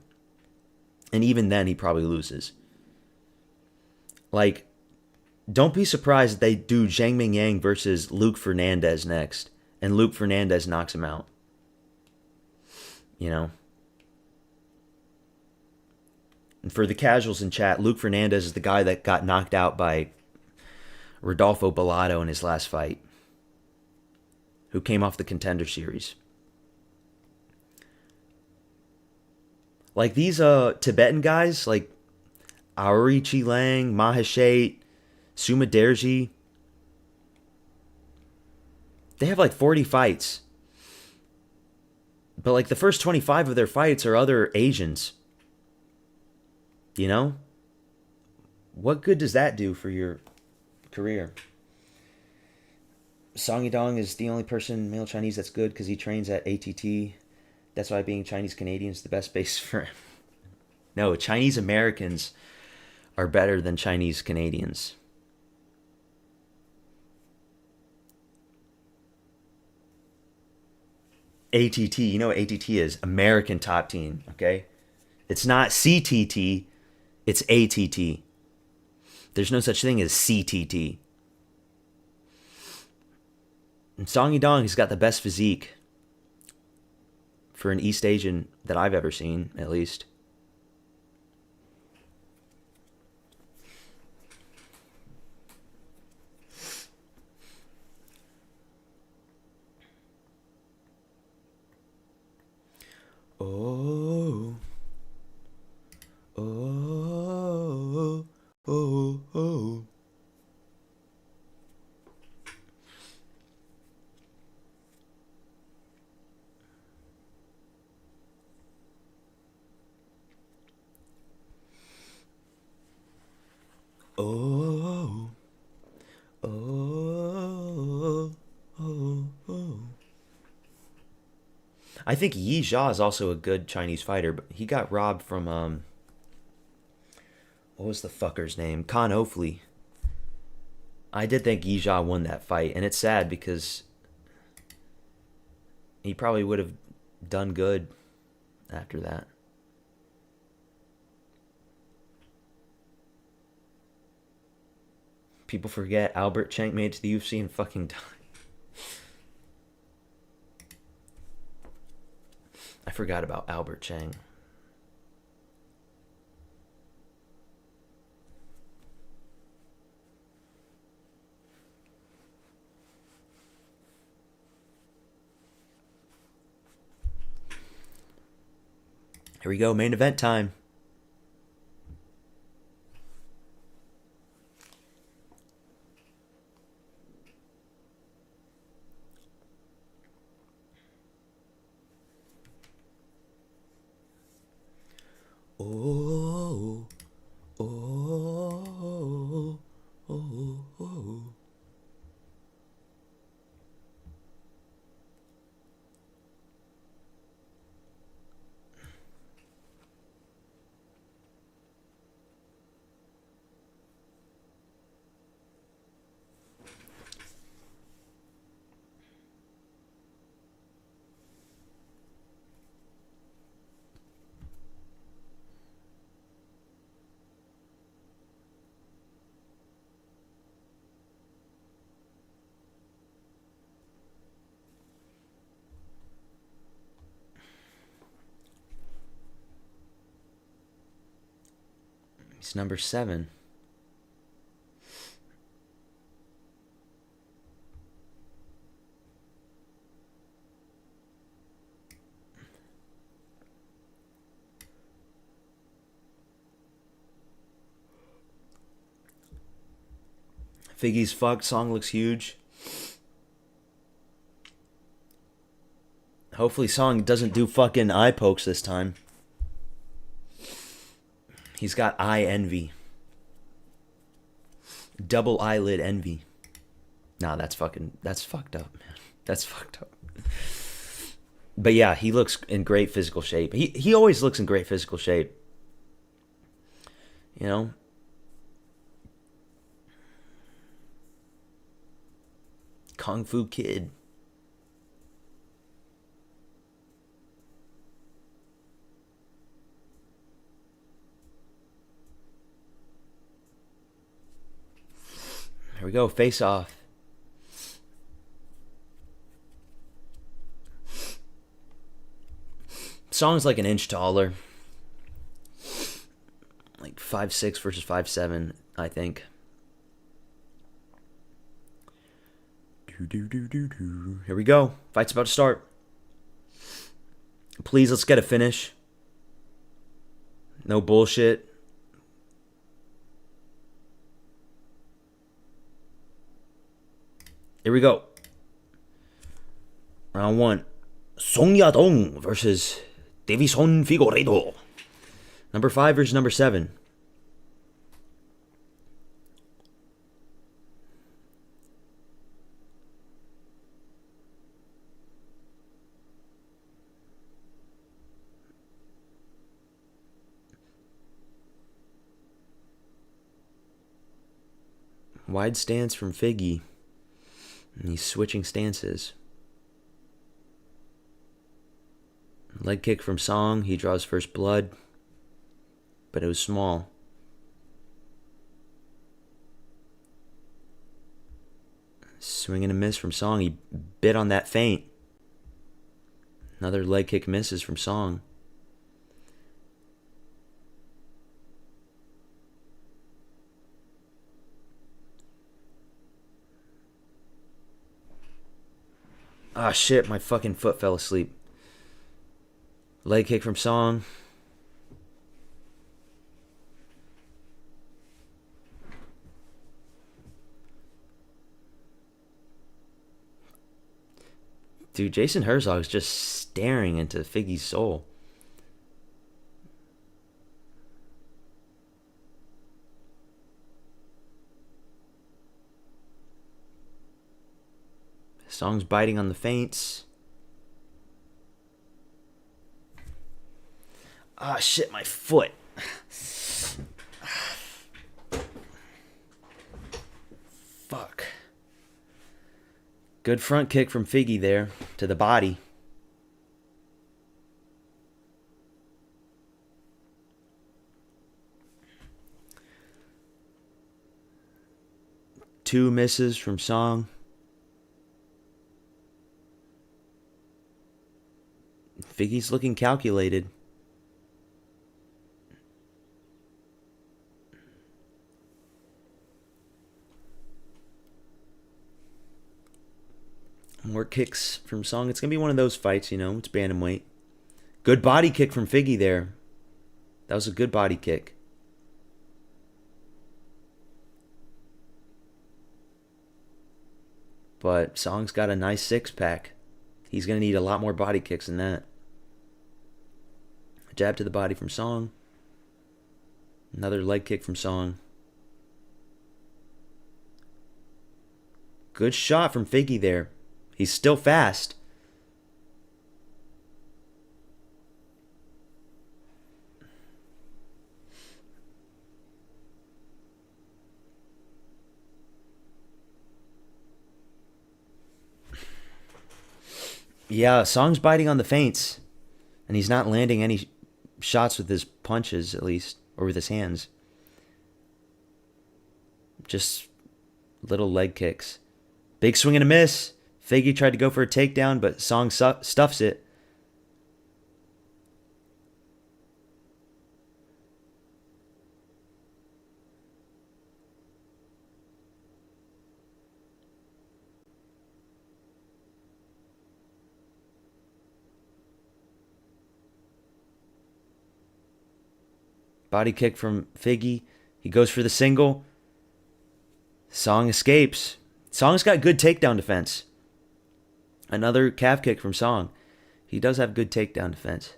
And even then, he probably loses. Like, don't be surprised if they do Zhang Mingyang versus Luke Fernandez next, and Luke Fernandez knocks him out. You know? And for the casuals in chat, Luke Fernandez is the guy that got knocked out by Rodolfo Bellato in his last fight, who came off the Contender Series. Like these Tibetan guys, like Aorichi Lang, Maheshate, Suma Derji, they have like 40 fights. But like the first 25 of their fights are other Asians. You know? What good does that do for your career? Song Yadong is the only person, male Chinese, that's good because he trains at ATT. That's why being Chinese Canadian is the best base for him. No, Chinese Americans are better than Chinese Canadians. ATT, you know what ATT is? American Top Team, okay? It's not CTT, it's ATT. There's no such thing as CTT. And Song Yadong has got the best physique for an East Asian that I've ever seen, at least. Oh, oh, oh, oh. Oh, oh, oh, oh. I think Yi Jia is also a good Chinese fighter, but he got robbed from what was the fucker's name? Khan Ofli. I did think Yi Jia won that fight, and it's sad because he probably would have done good after that. People forget Albert Cheng made it to the UFC and fucking died. I forgot about Albert Cheng. Here we go, main event time. He's number 7. Figgy's fucked. Song looks huge. Hopefully Song doesn't do fucking eye pokes this time. He's got eye envy. Double eyelid envy. Nah, that's fucked up, man. That's fucked up. But yeah, he looks in great physical shape. He always looks in great physical shape. You know? Kung Fu Kid. Here we go, face off. Song's like an inch taller. Like 5'6" versus 5'7", I think. Here we go. Fight's about to start. Please, let's get a finish. No bullshit. Here we go. Round 1. Song Yadong versus Davison Figueiredo. Number 5 versus number 7. Wide stance from Figgy. And he's switching stances. Leg kick from Song. He draws first blood. But it was small. Swing and a miss from Song. He bit on that feint. Another leg kick misses from Song. Ah, shit, my fucking foot fell asleep. Leg kick from Song. Dude, Jason Herzog's just staring into Figgy's soul. Song's biting on the feints. Ah, shit, my foot. Fuck. Good front kick from Figgy there to the body. Two misses from Song. Figgy's looking calculated. More kicks from Song. It's going to be one of those fights, you know. It's bantamweight. Good body kick from Figgy there. That was a good body kick. But Song's got a nice six-pack. He's going to need a lot more body kicks than that. Jab to the body from Song. Another leg kick from Song. Good shot from Figgy there. He's still fast. Yeah, Song's biting on the feints. And he's not landing any shots with his punches, at least. Or with his hands. Just little leg kicks. Big swing and a miss. Figgy tried to go for a takedown, but Song stuffs it. Body kick from Figgy. He goes for the single. Song escapes. Song's got good takedown defense. Another calf kick from Song. He does have good takedown defense.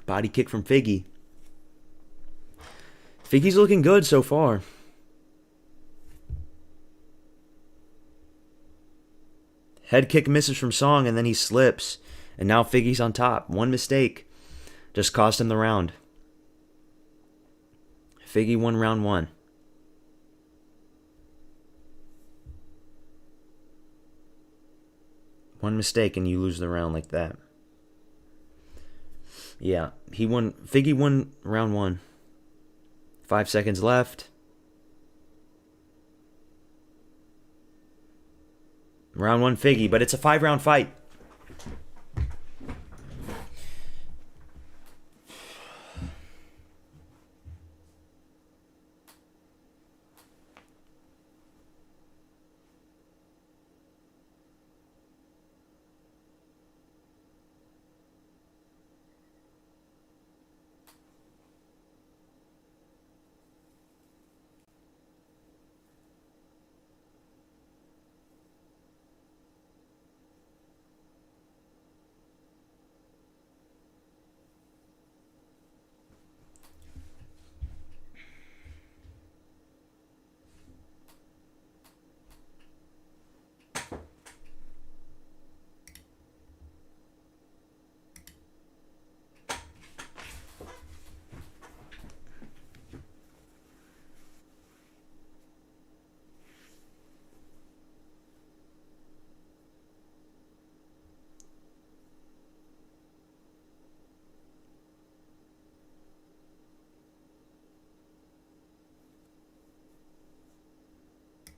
Body kick from Figgy. Figgy's looking good so far. Head kick misses from Song, and then he slips. And now Figgy's on top. One mistake just cost him the round. Figgy won round 1. One mistake and you lose the round like that. Yeah, he won. Figgy won round 1. 5 seconds left. Round 1 Figgy, but it's a 5-round fight.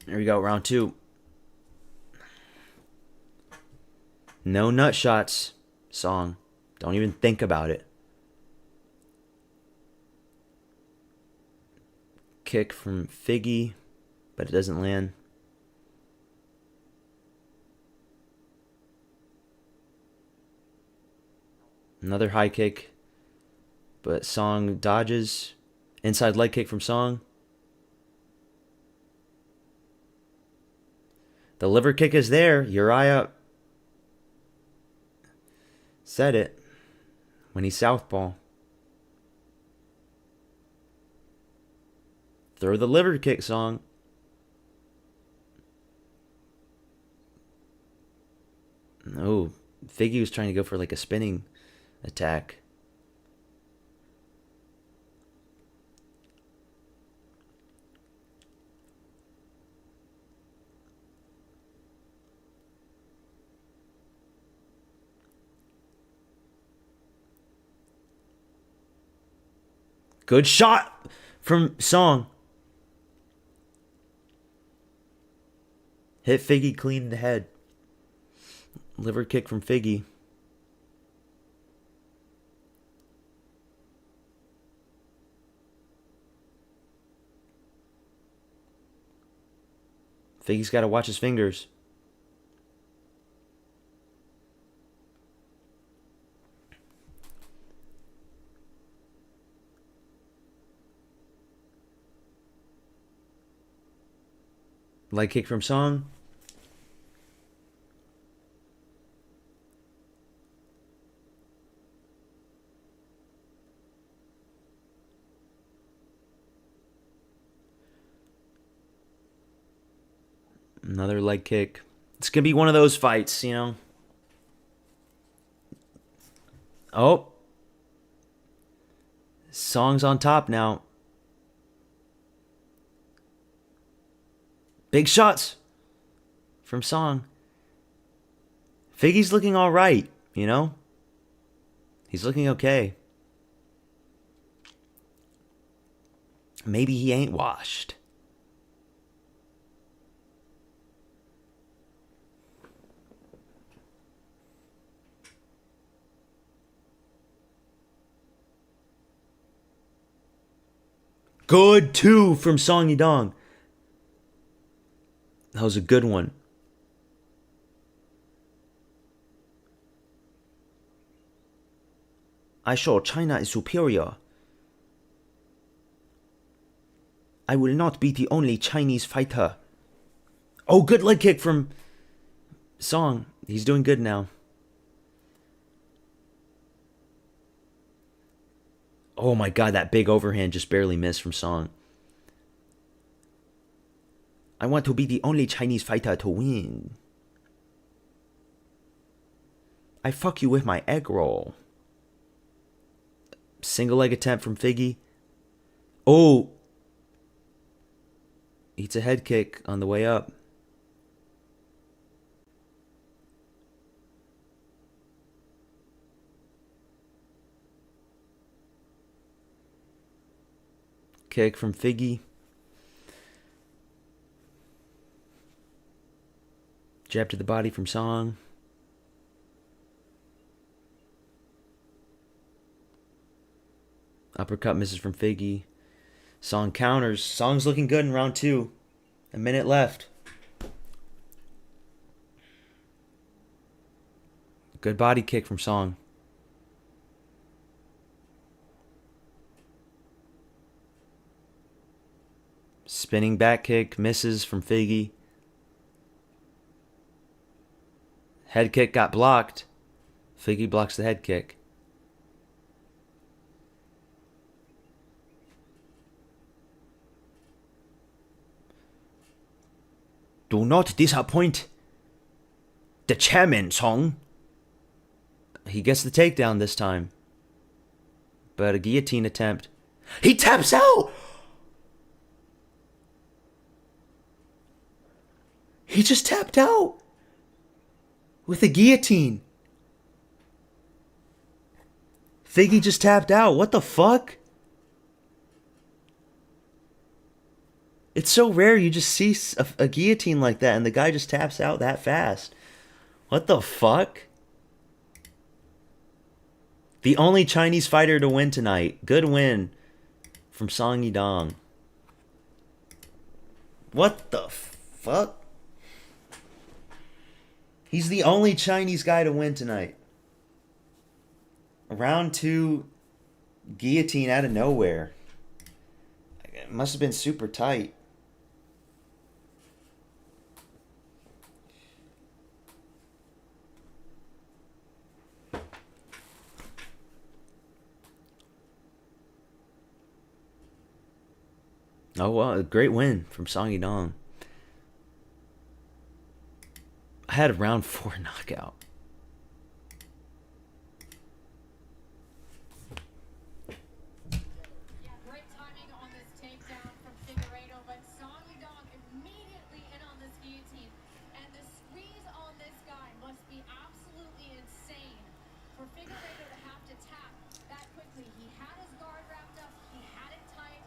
Here we go, round 2. No nut shots, Song. Don't even think about it. Kick from Figgy, but it doesn't land. Another high kick, but Song dodges. Inside leg kick from Song. The liver kick is there. Uriah said it when he's southpaw. Throw the liver kick, Song. No, Figgy was trying to go for like a spinning attack. Good shot from Song. Hit Figgy clean in the head. Liver kick from Figgy. Figgy's got to watch his fingers. Leg kick from Song. Another leg kick. It's going to be one of those fights, you know. Oh. Song's on top now. Big shots from Song. Figgy's looking all right, you know? He's looking okay. Maybe he ain't washed. Good 2 from Song Yidong. That was a good one. I show China is superior. I will not be the only Chinese fighter. Oh, good leg kick from Song. He's doing good now. Oh my god, that big overhand just barely missed from Song. I want to be the only Chinese fighter to win. I fuck you with my egg roll. Single leg attempt from Figgy. Oh! Eats a head kick on the way up. Kick from Figgy. Jab to the body from Song. Uppercut misses from Figgy. Song counters. Song's looking good in round 2. A minute left. Good body kick from Song. Spinning back kick misses from Figgy. Head kick got blocked. Figgy blocks the head kick. Do not disappoint the chairman, Song. He gets the takedown this time. But a guillotine attempt. He taps out! He just tapped out! With a guillotine. Figgy just tapped out. What the fuck? It's so rare you just see a guillotine like that and the guy just taps out that fast. What the fuck? The only Chinese fighter to win tonight. Good win from Song Yidong. What the fuck? He's the only Chinese guy to win tonight. Round 2 guillotine out of nowhere. It must have been super tight. Oh, well, a great win from Song Yidong. I had a round 4 knockout. Yeah, great timing on this takedown from Figueiredo, but Song Yidong immediately in on this guillotine. And the squeeze on this guy must be absolutely insane for Figueiredo to have to tap that quickly. He had his guard wrapped up, he had it tight.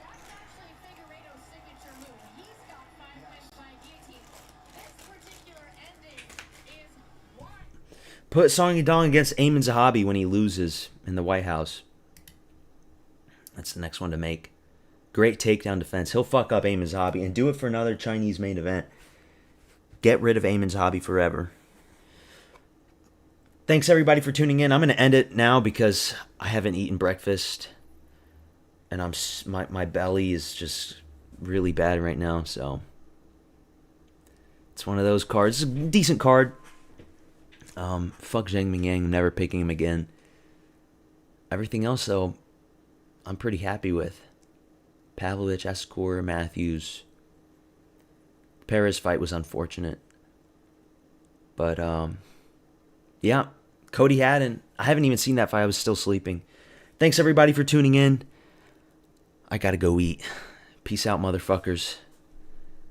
That's actually Figueiredo's signature move. He's got 5 wins by guillotine. This particular ending is wild. Put Song Yidong against Ayman Zahabi when he loses in the White House. That's the next one to make. Great takedown defense. He'll fuck up Ayman Zahabi and do it for another Chinese main event. Get rid of Ayman Zahabi forever. Thanks everybody for tuning in. I'm going to end it now because I haven't eaten breakfast. And my belly is just really bad right now, so it's one of those cards. It's a decent card. Fuck Zhang Mingyang. I'm never picking him again. Everything else, though, I'm pretty happy with. Pavlovich, Escor, Matthews. Perez fight was unfortunate. But, yeah. Cody Haddon. I haven't even seen that fight. I was still sleeping. Thanks, everybody, for tuning in. I gotta go eat. Peace out, motherfuckers.